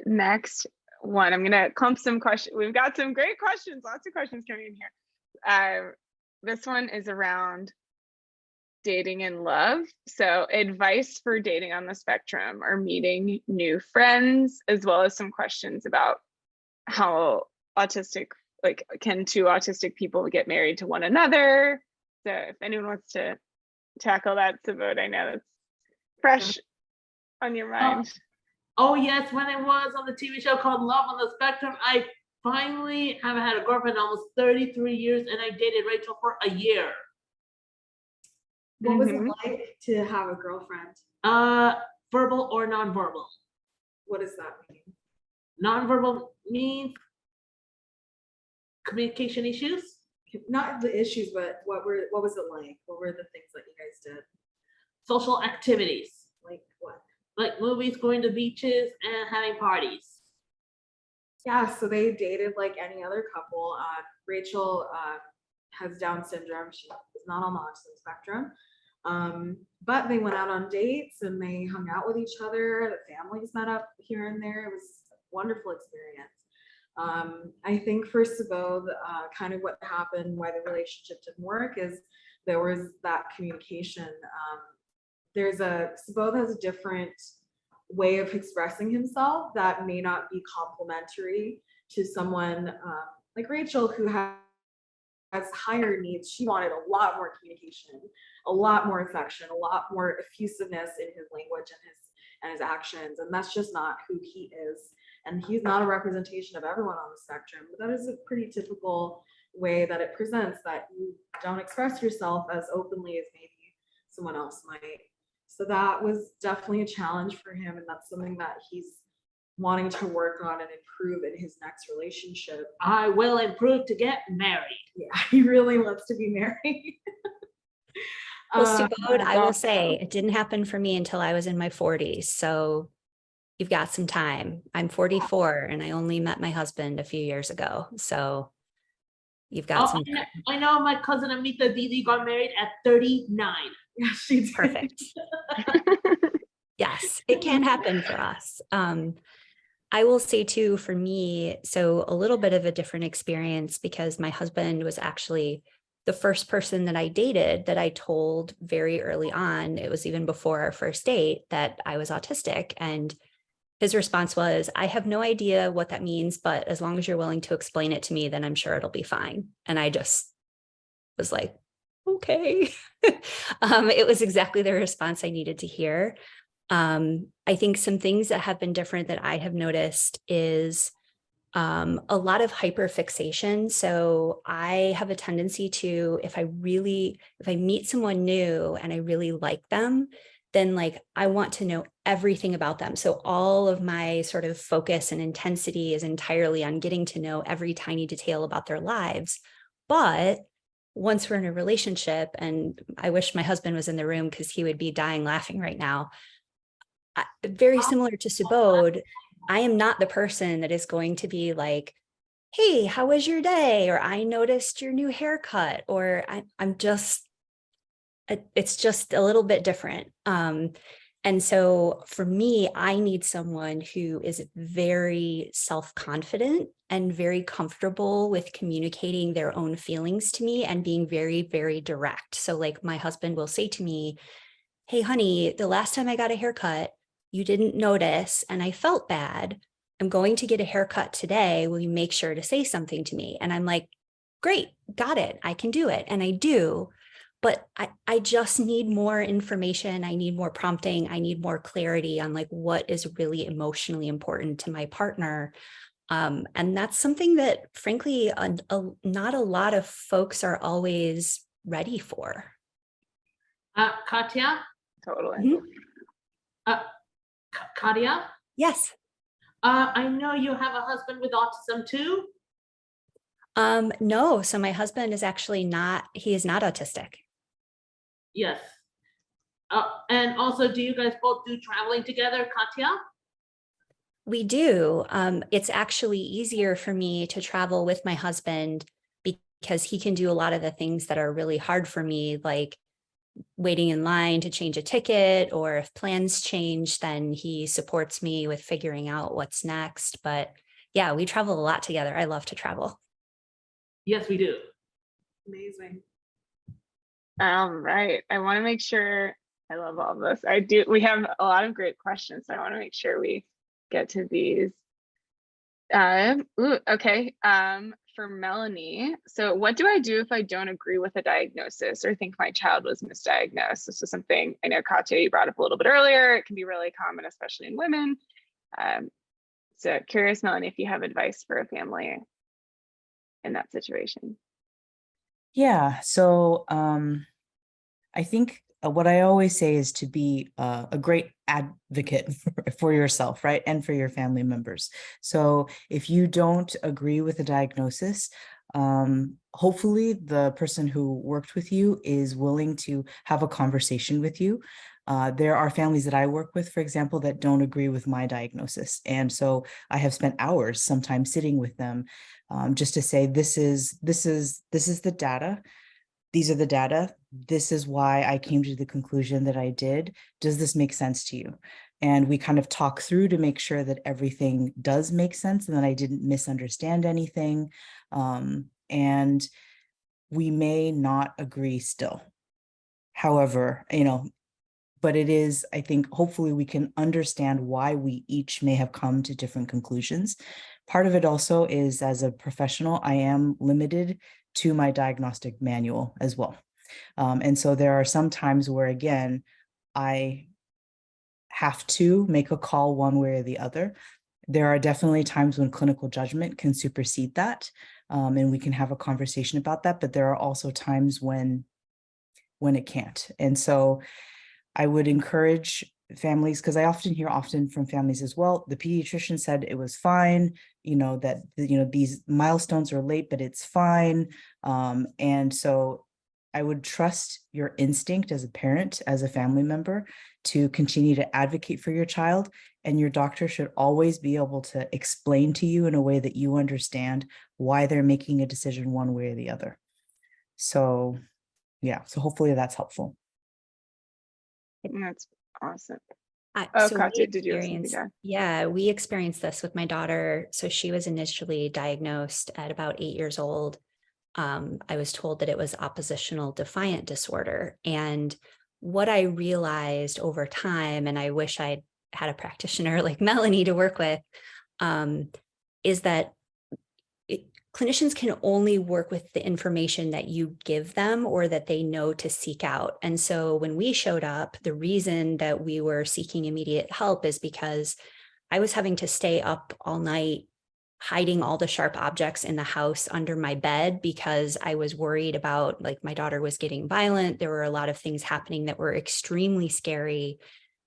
next one, I'm going to clump some questions. We've got some great questions, lots of questions coming in here. This one is around dating and love. So advice for dating on the spectrum or meeting new friends, as well as some questions about how autistic, like, can two autistic people get married to one another? So if anyone wants to tackle that, Subodh, I know that's fresh on your mind. Oh yes, when it was on the TV show called Love on the Spectrum, I finally have had a girlfriend almost 33 years, and I dated Rachel for a year. What was it like to have a girlfriend? Verbal or nonverbal. What does that mean? Nonverbal means communication issues. Not the issues, but what was it like? What were the things that you guys did? Social activities. Like what? Like movies, going to beaches, and having parties. Yeah, so they dated like any other couple. Rachel has Down syndrome. She is not on the autism spectrum. But they went out on dates and they hung out with each other. The families met up here and there. It was a wonderful experience. I think for Subodh, kind of what happened, why the relationship didn't work, is there was that communication. Subodh has a different way of expressing himself that may not be complementary to someone like Rachel, who has higher needs. She wanted a lot more communication, a lot more affection, a lot more effusiveness in his language and his actions, and that's just not who he is. And he's not a representation of everyone on the spectrum, but that is a pretty typical way that it presents, that you don't express yourself as openly as maybe someone else might. So that was definitely a challenge for him, and that's something that he's wanting to work on and improve in his next relationship. I will improve to get married. Yeah, he really wants to be married. Well, Subodh, I will say it didn't happen for me until I was in my 40s. So you've got some time. I'm 44 and I only met my husband a few years ago. So you've got some time. I know my cousin Amita Didi got married at 39. Yeah, she's perfect. Yes, it can happen for us. I will say too, for me, so a little bit of a different experience, because my husband was actually the first person that I dated that I told very early on. It was even before our first date that I was autistic. And his response was, I have no idea what that means, but as long as you're willing to explain it to me, then I'm sure it'll be fine. And I just was like, okay. It was exactly the response I needed to hear. I think some things that have been different that I have noticed is a lot of hyperfixation. So I have a tendency to, if I meet someone new and I really like them, then like I want to know everything about them. So all of my sort of focus and intensity is entirely on getting to know every tiny detail about their lives. But once we're in a relationship, and I wish my husband was in the room because he would be dying laughing right now. Very similar to Subodh, I am not the person that is going to be like, hey, how was your day? Or I noticed your new haircut, or I'm just, it's just a little bit different. And so for me, I need someone who is very self-confident and very comfortable with communicating their own feelings to me and being very, very direct. So like my husband will say to me, hey, honey, the last time I got a haircut, you didn't notice and I felt bad. I'm going to get a haircut today. Will you make sure to say something to me? And I'm like, great, got it. I can do it. And I do. But I just need more information. I need more prompting. I need more clarity on like what is really emotionally important to my partner. And that's something that frankly, not a lot of folks are always ready for. Katya? Totally. Katya? Yes. I know you have a husband with autism too? No, so my husband is actually he is not autistic. Yes. And also, do you guys both do traveling together, Katya? We do. It's actually easier for me to travel with my husband because he can do a lot of the things that are really hard for me, like waiting in line to change a ticket, or if plans change, then he supports me with figuring out what's next. But yeah, we travel a lot together. I love to travel. Yes, we do. Amazing. All right. I want to make sure, I love all of this. I do. We have a lot of great questions, so I want to make sure we get to these. Okay. For Melanie, so what do I do if I don't agree with a diagnosis or think my child was misdiagnosed? This is something I know, Katya, you brought up a little bit earlier. It can be really common, especially in women. So curious, Melanie, if you have advice for a family in that situation. Yeah, so I think what I always say is to be a great advocate for yourself, right? And for your family members. So if you don't agree with the diagnosis, hopefully the person who worked with you is willing to have a conversation with you. There are families that I work with, for example, that don't agree with my diagnosis. And so I have spent hours sometimes sitting with them just to say, this is the data. These are the data. This is why I came to the conclusion that I did. Does this make sense to you? And we kind of talk through to make sure that everything does make sense and that I didn't misunderstand anything. And we may not agree still. However, but it is, I think, hopefully we can understand why we each may have come to different conclusions. Part of it also is, as a professional, I am limited to my diagnostic manual as well. And so there are some times where, again, I have to make a call one way or the other. There are definitely times when clinical judgment can supersede that, and we can have a conversation about that, but there are also times when it can't. And so I would encourage families, because I often hear from families as well, the pediatrician said it was fine, that, these milestones are late, but it's fine. And so I would trust your instinct as a parent, as a family member, to continue to advocate for your child. And your doctor should always be able to explain to you in a way that you understand why they're making a decision one way or the other. So yeah, so hopefully that's helpful. That's awesome. So Katya, did you have something to add? Yeah, we experienced this with my daughter. So she was initially diagnosed at about 8 years old. I was told that it was oppositional defiant disorder. And what I realized over time, and I wish I'd had a practitioner like Melanie to work with, is that clinicians can only work with the information that you give them or that they know to seek out. And so when we showed up, the reason that we were seeking immediate help is because I was having to stay up all night hiding all the sharp objects in the house under my bed because I was worried about, like, my daughter was getting violent. There were a lot of things happening that were extremely scary.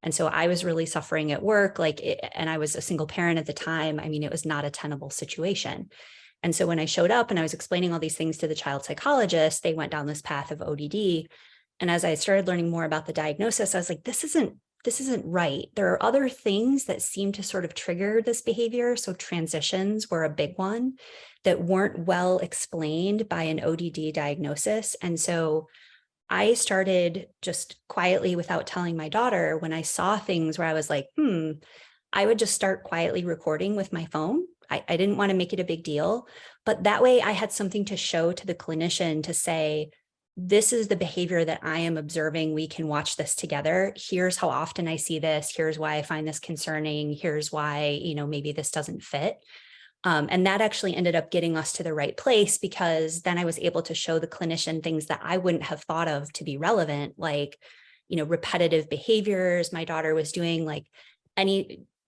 And so I was really suffering at work, and I was a single parent at the time. I mean, it was not a tenable situation. And so when I showed up and I was explaining all these things to the child psychologist, they went down this path of ODD. And as I started learning more about the diagnosis, I was like, this isn't right. There are other things that seem to sort of trigger this behavior. So transitions were a big one that weren't well explained by an ODD diagnosis. And so I started just quietly, without telling my daughter, when I saw things where I was like, I would just start quietly recording with my phone. I didn't want to make it a big deal, but that way I had something to show to the clinician to say, this is the behavior that I am observing. We can watch this together. Here's how often I see this. Here's why I find this concerning. Here's why, maybe this doesn't fit. And that actually ended up getting us to the right place, because then I was able to show the clinician things that I wouldn't have thought of to be relevant, like, repetitive behaviors. My daughter was doing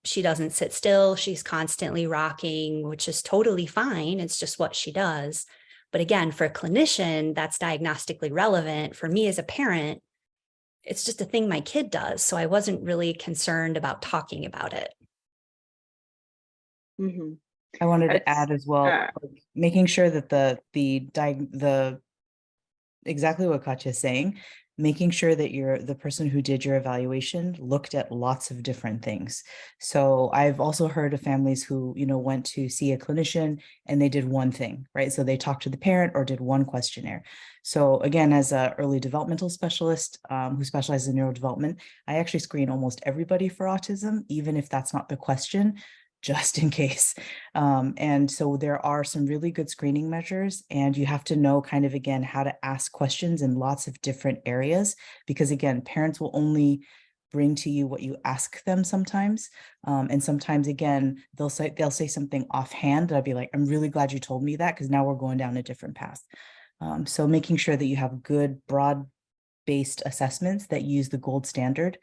she doesn't sit still. She's constantly rocking, which is totally fine. It's just what she does. But again, for a clinician, that's diagnostically relevant. For me as a parent, it's just a thing my kid does. So I wasn't really concerned about talking about it. Mm-hmm. I wanted to add as well, making sure that the exactly what Katya is saying, making sure that the person who did your evaluation looked at lots of different things. So I've also heard of families who, went to see a clinician and they did one thing, right? So they talked to the parent or did one questionnaire. So again, as an early developmental specialist who specializes in neurodevelopment, I actually screen almost everybody for autism, even if that's not the question, just in case. And so there are some really good screening measures, and you have to know kind of, again, how to ask questions in lots of different areas, because again, parents will only bring to you what you ask them sometimes. And sometimes, again, they'll say something offhand that I'd be like, I'm really glad you told me that, because now we're going down a different path. So making sure that you have good, broad-based assessments that use the gold standard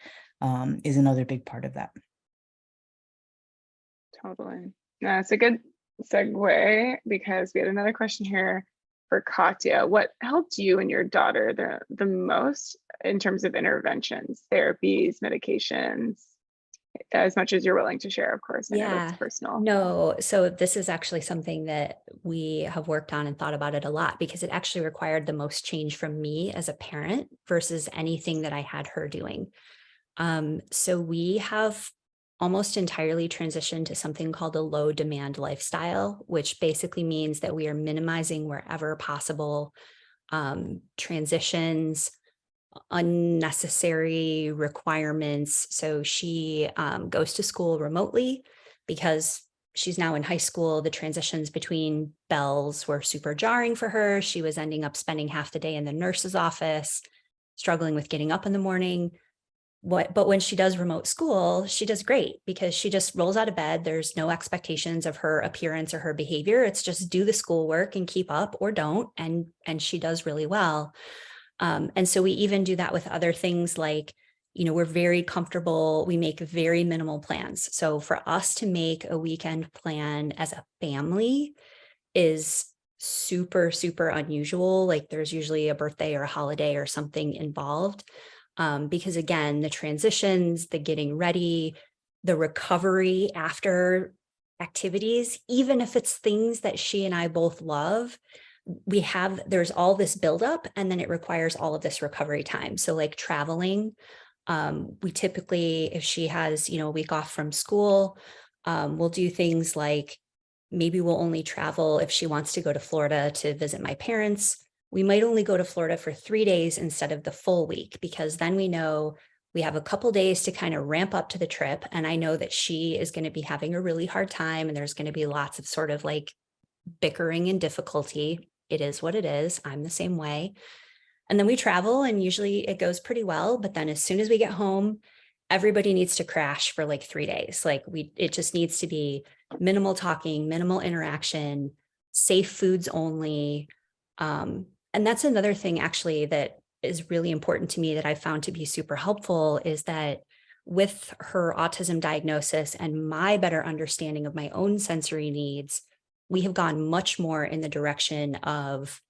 is another big part of that. Totally. No, it's a good segue, because we had another question here for Katya. What helped you and your daughter the most in terms of interventions, therapies, medications, as much as you're willing to share, of course? I know that's personal. No, so this is actually something that we have worked on and thought about it a lot, because it actually required the most change from me as a parent versus anything that I had her doing. So we have almost entirely transitioned to something called a low demand lifestyle, which basically means that we are minimizing wherever possible transitions, unnecessary requirements. So she goes to school remotely because she's now in high school. The transitions between bells were super jarring for her. She was ending up spending half the day in the nurse's office, struggling with getting up in the morning. But when she does remote school, she does great, because she just rolls out of bed. There's no expectations of her appearance or her behavior. It's just do the schoolwork and keep up, or don't. And she does really well. And so we even do that with other things like, we're very comfortable. We make very minimal plans. So for us to make a weekend plan as a family is super, super unusual. Like, there's usually a birthday or a holiday or something involved. Because again, the transitions, the getting ready, the recovery after activities, even if it's things that she and I both love, there's all this buildup, and then it requires all of this recovery time. So like traveling, we typically, if she has, a week off from school, we'll do things like, maybe we'll only travel if she wants to go to Florida to visit my parents. We might only go to Florida for 3 days instead of the full week, because then we know we have a couple days to kind of ramp up to the trip. And I know that she is going to be having a really hard time, and there's going to be lots of sort of like bickering and difficulty. It is what it is. I'm the same way. And then we travel, and usually it goes pretty well. But then as soon as we get home, everybody needs to crash for like 3 days. It just needs to be minimal talking, minimal interaction, safe foods only. And that's another thing actually that is really important to me that I found to be super helpful, is that with her autism diagnosis and my better understanding of my own sensory needs, we have gone much more in the direction of,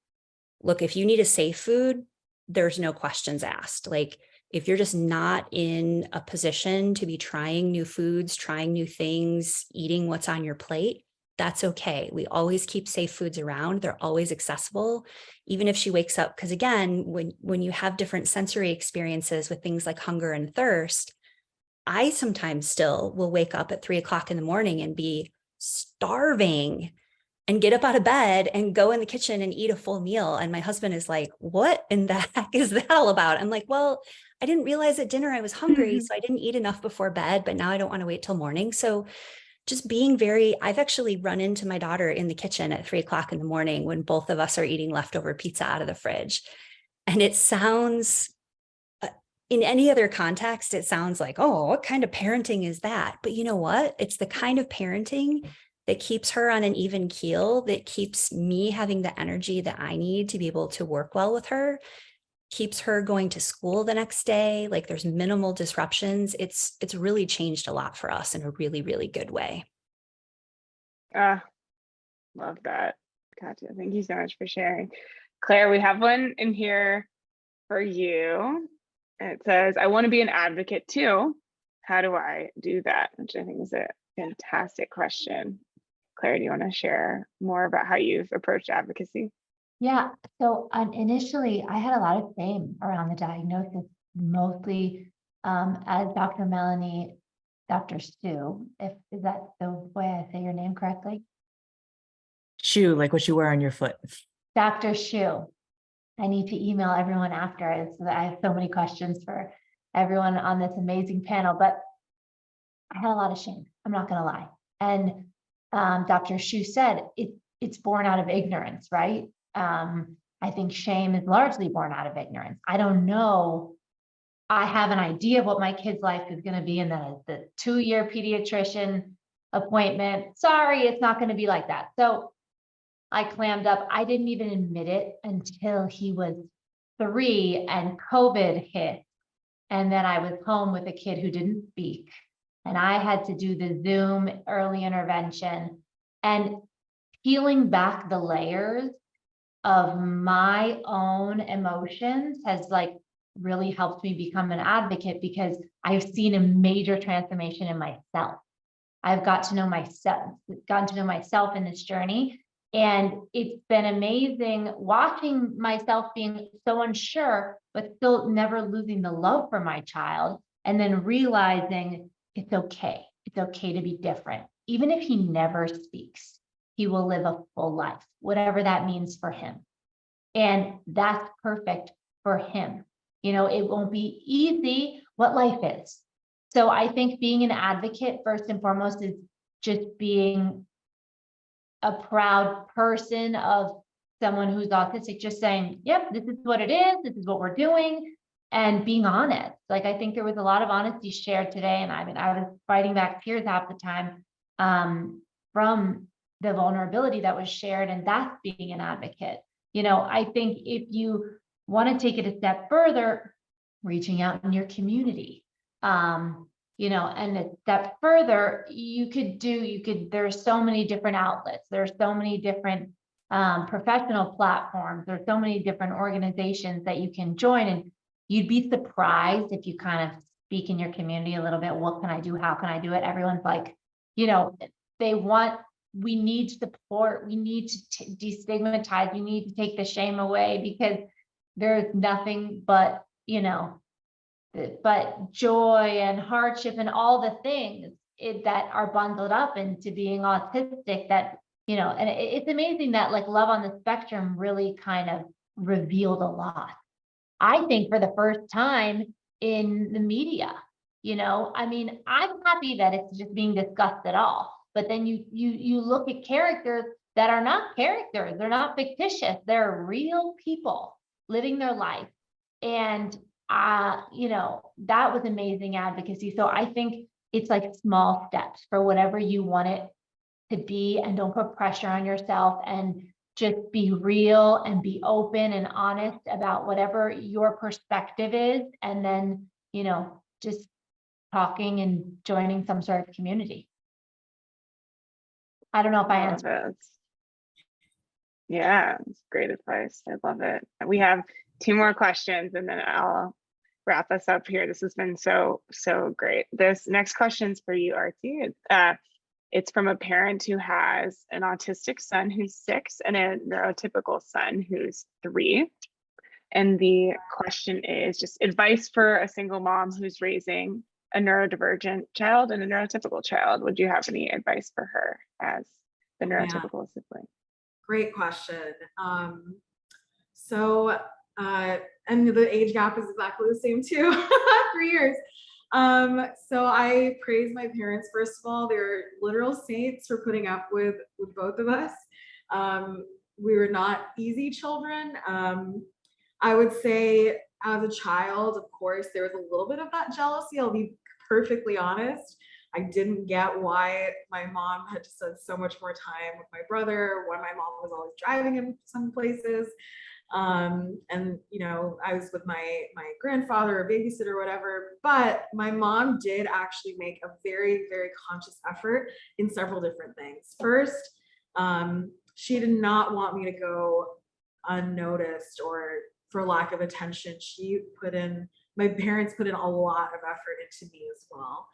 look, if you need a safe food, there's no questions asked. Like, if you're just not in a position to be trying new foods, trying new things, eating what's on your plate, that's okay. We always keep safe foods around. They're always accessible, even if she wakes up. Because again, when you have different sensory experiences with things like hunger and thirst, I sometimes still will wake up at 3 o'clock in the morning and be starving and get up out of bed and go in the kitchen and eat a full meal. And my husband is like, what in the heck is that all about? I'm like, well, I didn't realize at dinner I was hungry, so I didn't eat enough before bed, but now I don't want to wait till morning. So just being I've actually run into my daughter in the kitchen at 3 o'clock in the morning when both of us are eating leftover pizza out of the fridge. And it sounds, in any other context, it sounds like, oh, what kind of parenting is that? But you know what? It's the kind of parenting that keeps her on an even keel, that keeps me having the energy that I need to be able to work well with her, keeps her going to school the next day. Like, there's minimal disruptions. It's really changed a lot for us in a really, really good way. Love that, Katya. Thank you so much for sharing. Claire, we have one in here for you. It says, I want to be an advocate too. How do I do that? Which I think is a fantastic question. Claire, do you want to share more about how you've approached advocacy? Yeah, so initially I had a lot of shame around the diagnosis, mostly as Dr. Hsu, is that the way I say your name correctly? Shoe, like what you wear on your foot. Dr. Hsu. I need to email everyone after it, so that I have so many questions for everyone on this amazing panel, but I had a lot of shame, I'm not gonna lie. And Dr. Hsu said it's born out of ignorance, right? I think shame is largely born out of ignorance. I don't know. I have an idea of what my kid's life is going to be, and then the 2-year pediatrician appointment. Sorry, it's not going to be like that. So I clammed up. I didn't even admit it until he was 3 and COVID hit. And then I was home with a kid who didn't speak. And I had to do the Zoom early intervention, and peeling back the layers of my own emotions has like really helped me become an advocate, because I've seen a major transformation in myself. I've gotten to know myself in this journey. And it's been amazing watching myself being so unsure, but still never losing the love for my child. And then realizing it's okay. It's okay to be different. Even if he never speaks, he will live a full life, whatever that means for him. And that's perfect for him. You know, it won't be easy what life is. So I think being an advocate, first and foremost, is just being a proud person of someone who's autistic, just saying, yep, this is what it is. This is what we're doing. And being honest. Like, I think there was a lot of honesty shared today. And I mean, I was fighting back tears half the time from the vulnerability that was shared. And that's being an advocate. You know, I think if you want to take it a step further, reaching out in your community, you know, and a step further, there's so many different outlets. There's so many different professional platforms. There's so many different organizations that you can join, and you'd be surprised if you kind of speak in your community a little bit. What can I do? How can I do it? Everyone's like, you know, we need support. We need to destigmatize. We need to take the shame away, because there's nothing but, you know, but joy and hardship and all the things that are bundled up into being autistic, that, you know, and it's amazing that like Love on the Spectrum really kind of revealed a lot. I think for the first time in the media, you know, I mean, I'm happy that it's just being discussed at all, but then you look at characters that are not characters, they're not fictitious, they're real people living their life. And you know, that was amazing advocacy. So I think it's like small steps for whatever you want it to be, and don't put pressure on yourself, and just be real and be open and honest about whatever your perspective is. And then, you know, just talking and joining some sort of community. I don't know if I answered. Yeah, it's great advice. I love it. We have 2 more questions and then I'll wrap us up here. This has been so great. This next question is for you, Aarti. It's from a parent who has an autistic son who's 6 and a neurotypical son who's 3. And the question is just advice for a single mom who's raising a neurodivergent child and a neurotypical child. Would you have any advice for her as the neurotypical sibling? Great question. And the age gap is exactly the same too, 3 years. So I praise my parents, first of all. They're literal saints for putting up with both of us. We were not easy children. I would say as a child, of course, there was a little bit of that jealousy. I'll be perfectly honest. I didn't get why my mom had to spend so much more time with my brother, why my mom was always driving him some places. And you know, I was with my grandfather or babysitter or whatever, but my mom did actually make a very, very conscious effort in several different things. First, she did not want me to go unnoticed or for lack of attention. My parents put in a lot of effort into me as well.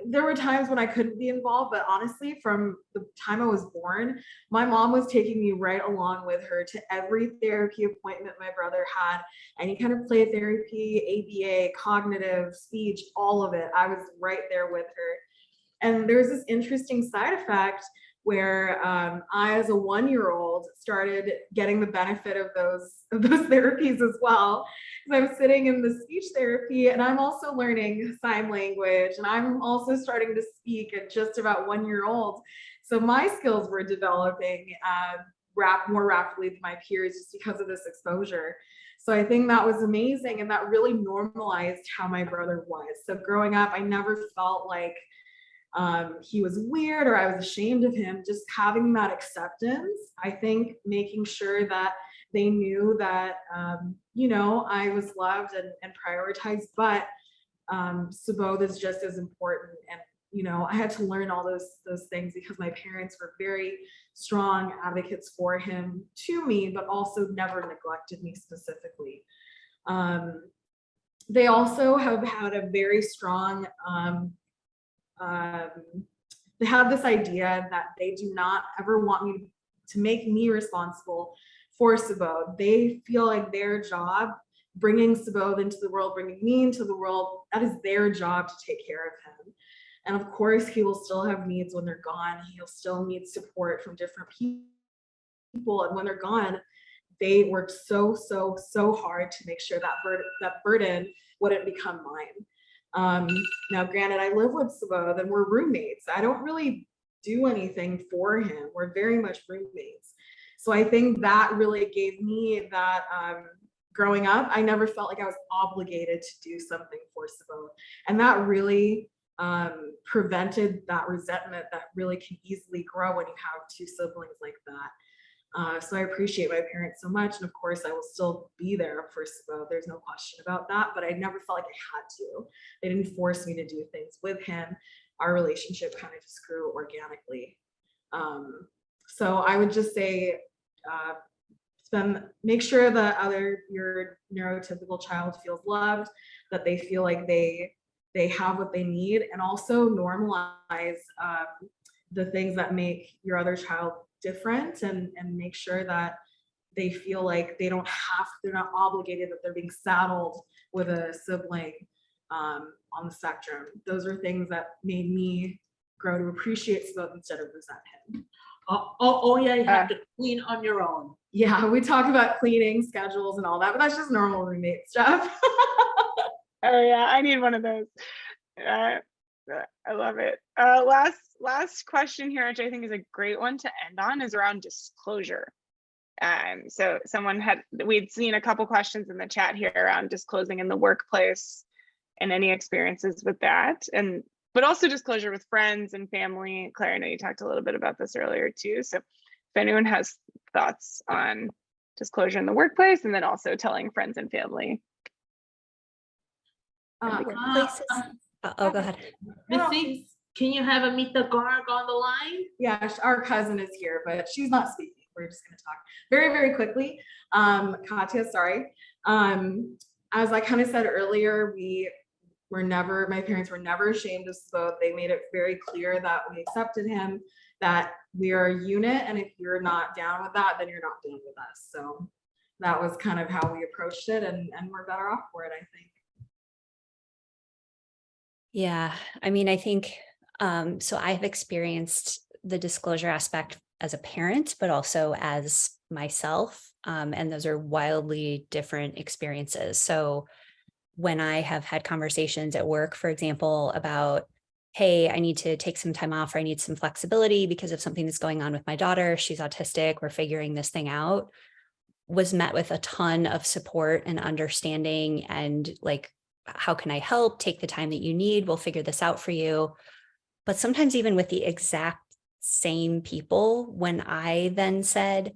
There were times when I couldn't be involved, but honestly, from the time I was born, my mom was taking me right along with her to every therapy appointment my brother had, any kind of play therapy, ABA, cognitive, speech, all of it. I was right there with her. And there was this interesting side effect where I, as a 1-year-old, started getting the benefit of those therapies as well. Because I'm sitting in the speech therapy and I'm also learning sign language and I'm also starting to speak at just about 1-year-old. So my skills were developing more rapidly than my peers just because of this exposure. So I think that was amazing, and that really normalized how my brother was. So growing up, I never felt like he was weird or I was ashamed of him. Just having that acceptance, I think making sure that they knew that, you know, I was loved and prioritized, but Subodh is just as important. And, you know, I had to learn all those things because my parents were very strong advocates for him to me, but also never neglected me specifically. They also have had a very strong, they have this idea that they do not ever want me to make me responsible for Subodh. They feel like their job, bringing Subodh into the world, bringing me into the world, that is their job to take care of him. And of course, he will still have needs when they're gone. He'll still need support from different people. And when they're gone, they worked so hard to make sure that burden wouldn't become mine. Now, granted, I live with Subodh and we're roommates. I don't really do anything for him. We're very much roommates. So I think that really gave me that, growing up, I never felt like I was obligated to do something for Subodh. And that really prevented that resentment that really can easily grow when you have 2 siblings like that. So I appreciate my parents so much. And of course, I will still be there for Subodh. There's no question about that, but I never felt like I had to. They didn't force me to do things with him. Our relationship kind of just grew organically. So I would just say, make sure that your neurotypical child feels loved, that they feel like they have what they need, and also normalize the things that make your other child different, and make sure that they feel like they're not obligated, that they're being saddled with a sibling on the spectrum. Those are things that made me grow to appreciate Subodh instead of resent him. Yeah, you have to clean on your own. Yeah, we talk about cleaning schedules and all that, but that's just normal roommate stuff. Oh yeah, I need one of those. I love it. Last question here, which I think is a great one to end on, is around disclosure. So we'd seen a couple questions in the chat here around disclosing in the workplace and any experiences with that, but also disclosure with friends and family. Claire, I know you talked a little bit about this earlier too. So if anyone has thoughts on disclosure in the workplace, and then also telling friends and family. Workplaces. Go ahead. Missy? Can you have Amita Garg on the line? Yeah, our cousin is here, but she's not speaking. We're just going to talk very, very quickly. Katya, sorry. As I kind of said earlier, my parents were never ashamed of Subodh. They made it very clear that we accepted him, that we are a unit, and if you're not down with that, then you're not down with us. So that was kind of how we approached it, and we're better off for it, I think. Yeah, I mean, I think, so I've experienced the disclosure aspect as a parent, but also as myself. And those are wildly different experiences. So when I have had conversations at work, for example, about, hey, I need to take some time off, or I need some flexibility because of something that's going on with my daughter, she's autistic, we're figuring this thing out, was met with a ton of support and understanding, and like, how can I help? Take the time that you need, we'll figure this out for you. But sometimes even with the exact same people, when I then said,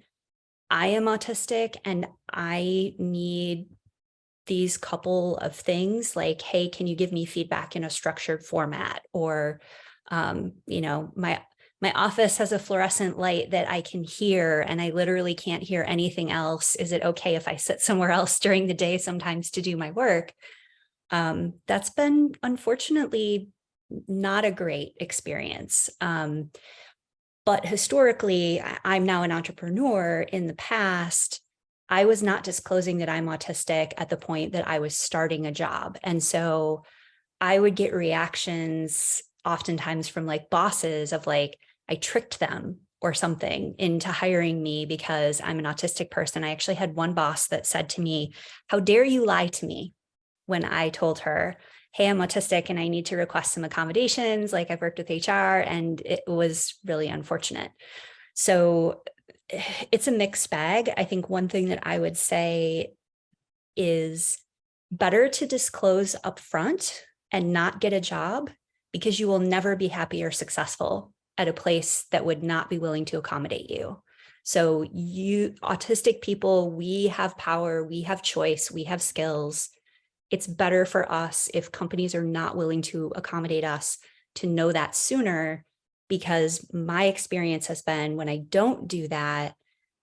I am autistic and I need these couple of things, like, hey, can you give me feedback in a structured format? Or, my office has a fluorescent light that I can hear and I literally can't hear anything else. Is it okay if I sit somewhere else during the day sometimes to do my work? That's been, unfortunately, not a great experience. But historically, I'm now an entrepreneur. In the past, I was not disclosing that I'm autistic at the point that I was starting a job. And so I would get reactions oftentimes from like bosses of like, I tricked them or something into hiring me because I'm an autistic person. I actually had one boss that said to me, how dare you lie to me? When I told her, hey, I'm autistic and I need to request some accommodations, like I've worked with HR, and it was really unfortunate. So it's a mixed bag. I think one thing that I would say is better to disclose upfront and not get a job, because you will never be happy or successful at a place that would not be willing to accommodate you. So you autistic people, we have power, we have choice, we have skills. It's better for us if companies are not willing to accommodate us to know that sooner, because my experience has been when I don't do that,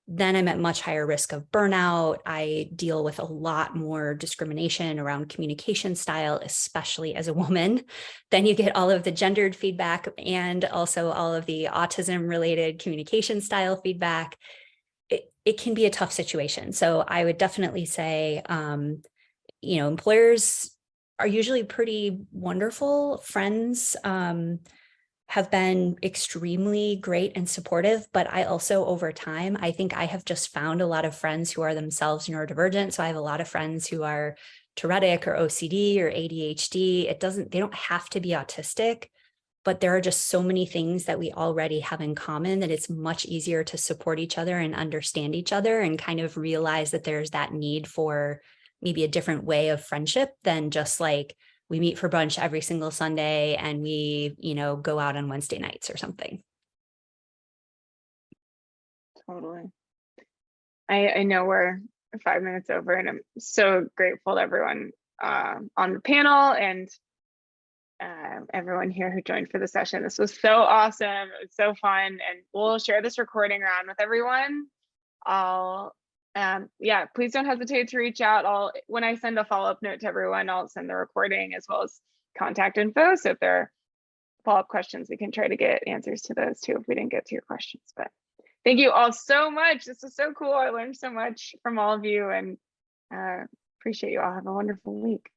then I'm at much higher risk of burnout. I deal with a lot more discrimination around communication style, especially as a woman. Then you get all of the gendered feedback and also all of the autism related communication style feedback. It can be a tough situation. So I would definitely say, employers are usually pretty wonderful. Friends have been extremely great and supportive, but I also, over time, I think I have just found a lot of friends who are themselves neurodivergent. So I have a lot of friends who are Tourettic or OCD or ADHD. They don't have to be autistic, but there are just so many things that we already have in common that it's much easier to support each other and understand each other and kind of realize that there's that need for maybe a different way of friendship than just like, we meet for brunch every single Sunday and we, go out on Wednesday nights or something. Totally. I know we're 5 minutes over, and I'm so grateful to everyone on the panel and everyone here who joined for the session. This was so awesome. It was so fun, and we'll share this recording around with everyone. Please don't hesitate to reach out. When I send a follow-up note to everyone, I'll send the recording as well as contact info. So if there are follow-up questions, we can try to get answers to those too if we didn't get to your questions. But thank you all so much. This was so cool. I learned so much from all of you, and appreciate you all. Have a wonderful week.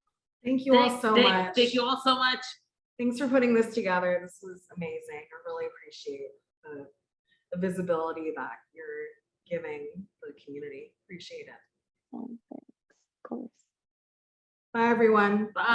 Thank you all so much. Thank you all so much. Thanks for putting this together. This was amazing. I really appreciate the visibility that you're giving the community. Appreciate it. Thanks. Of course. Bye, everyone. Bye.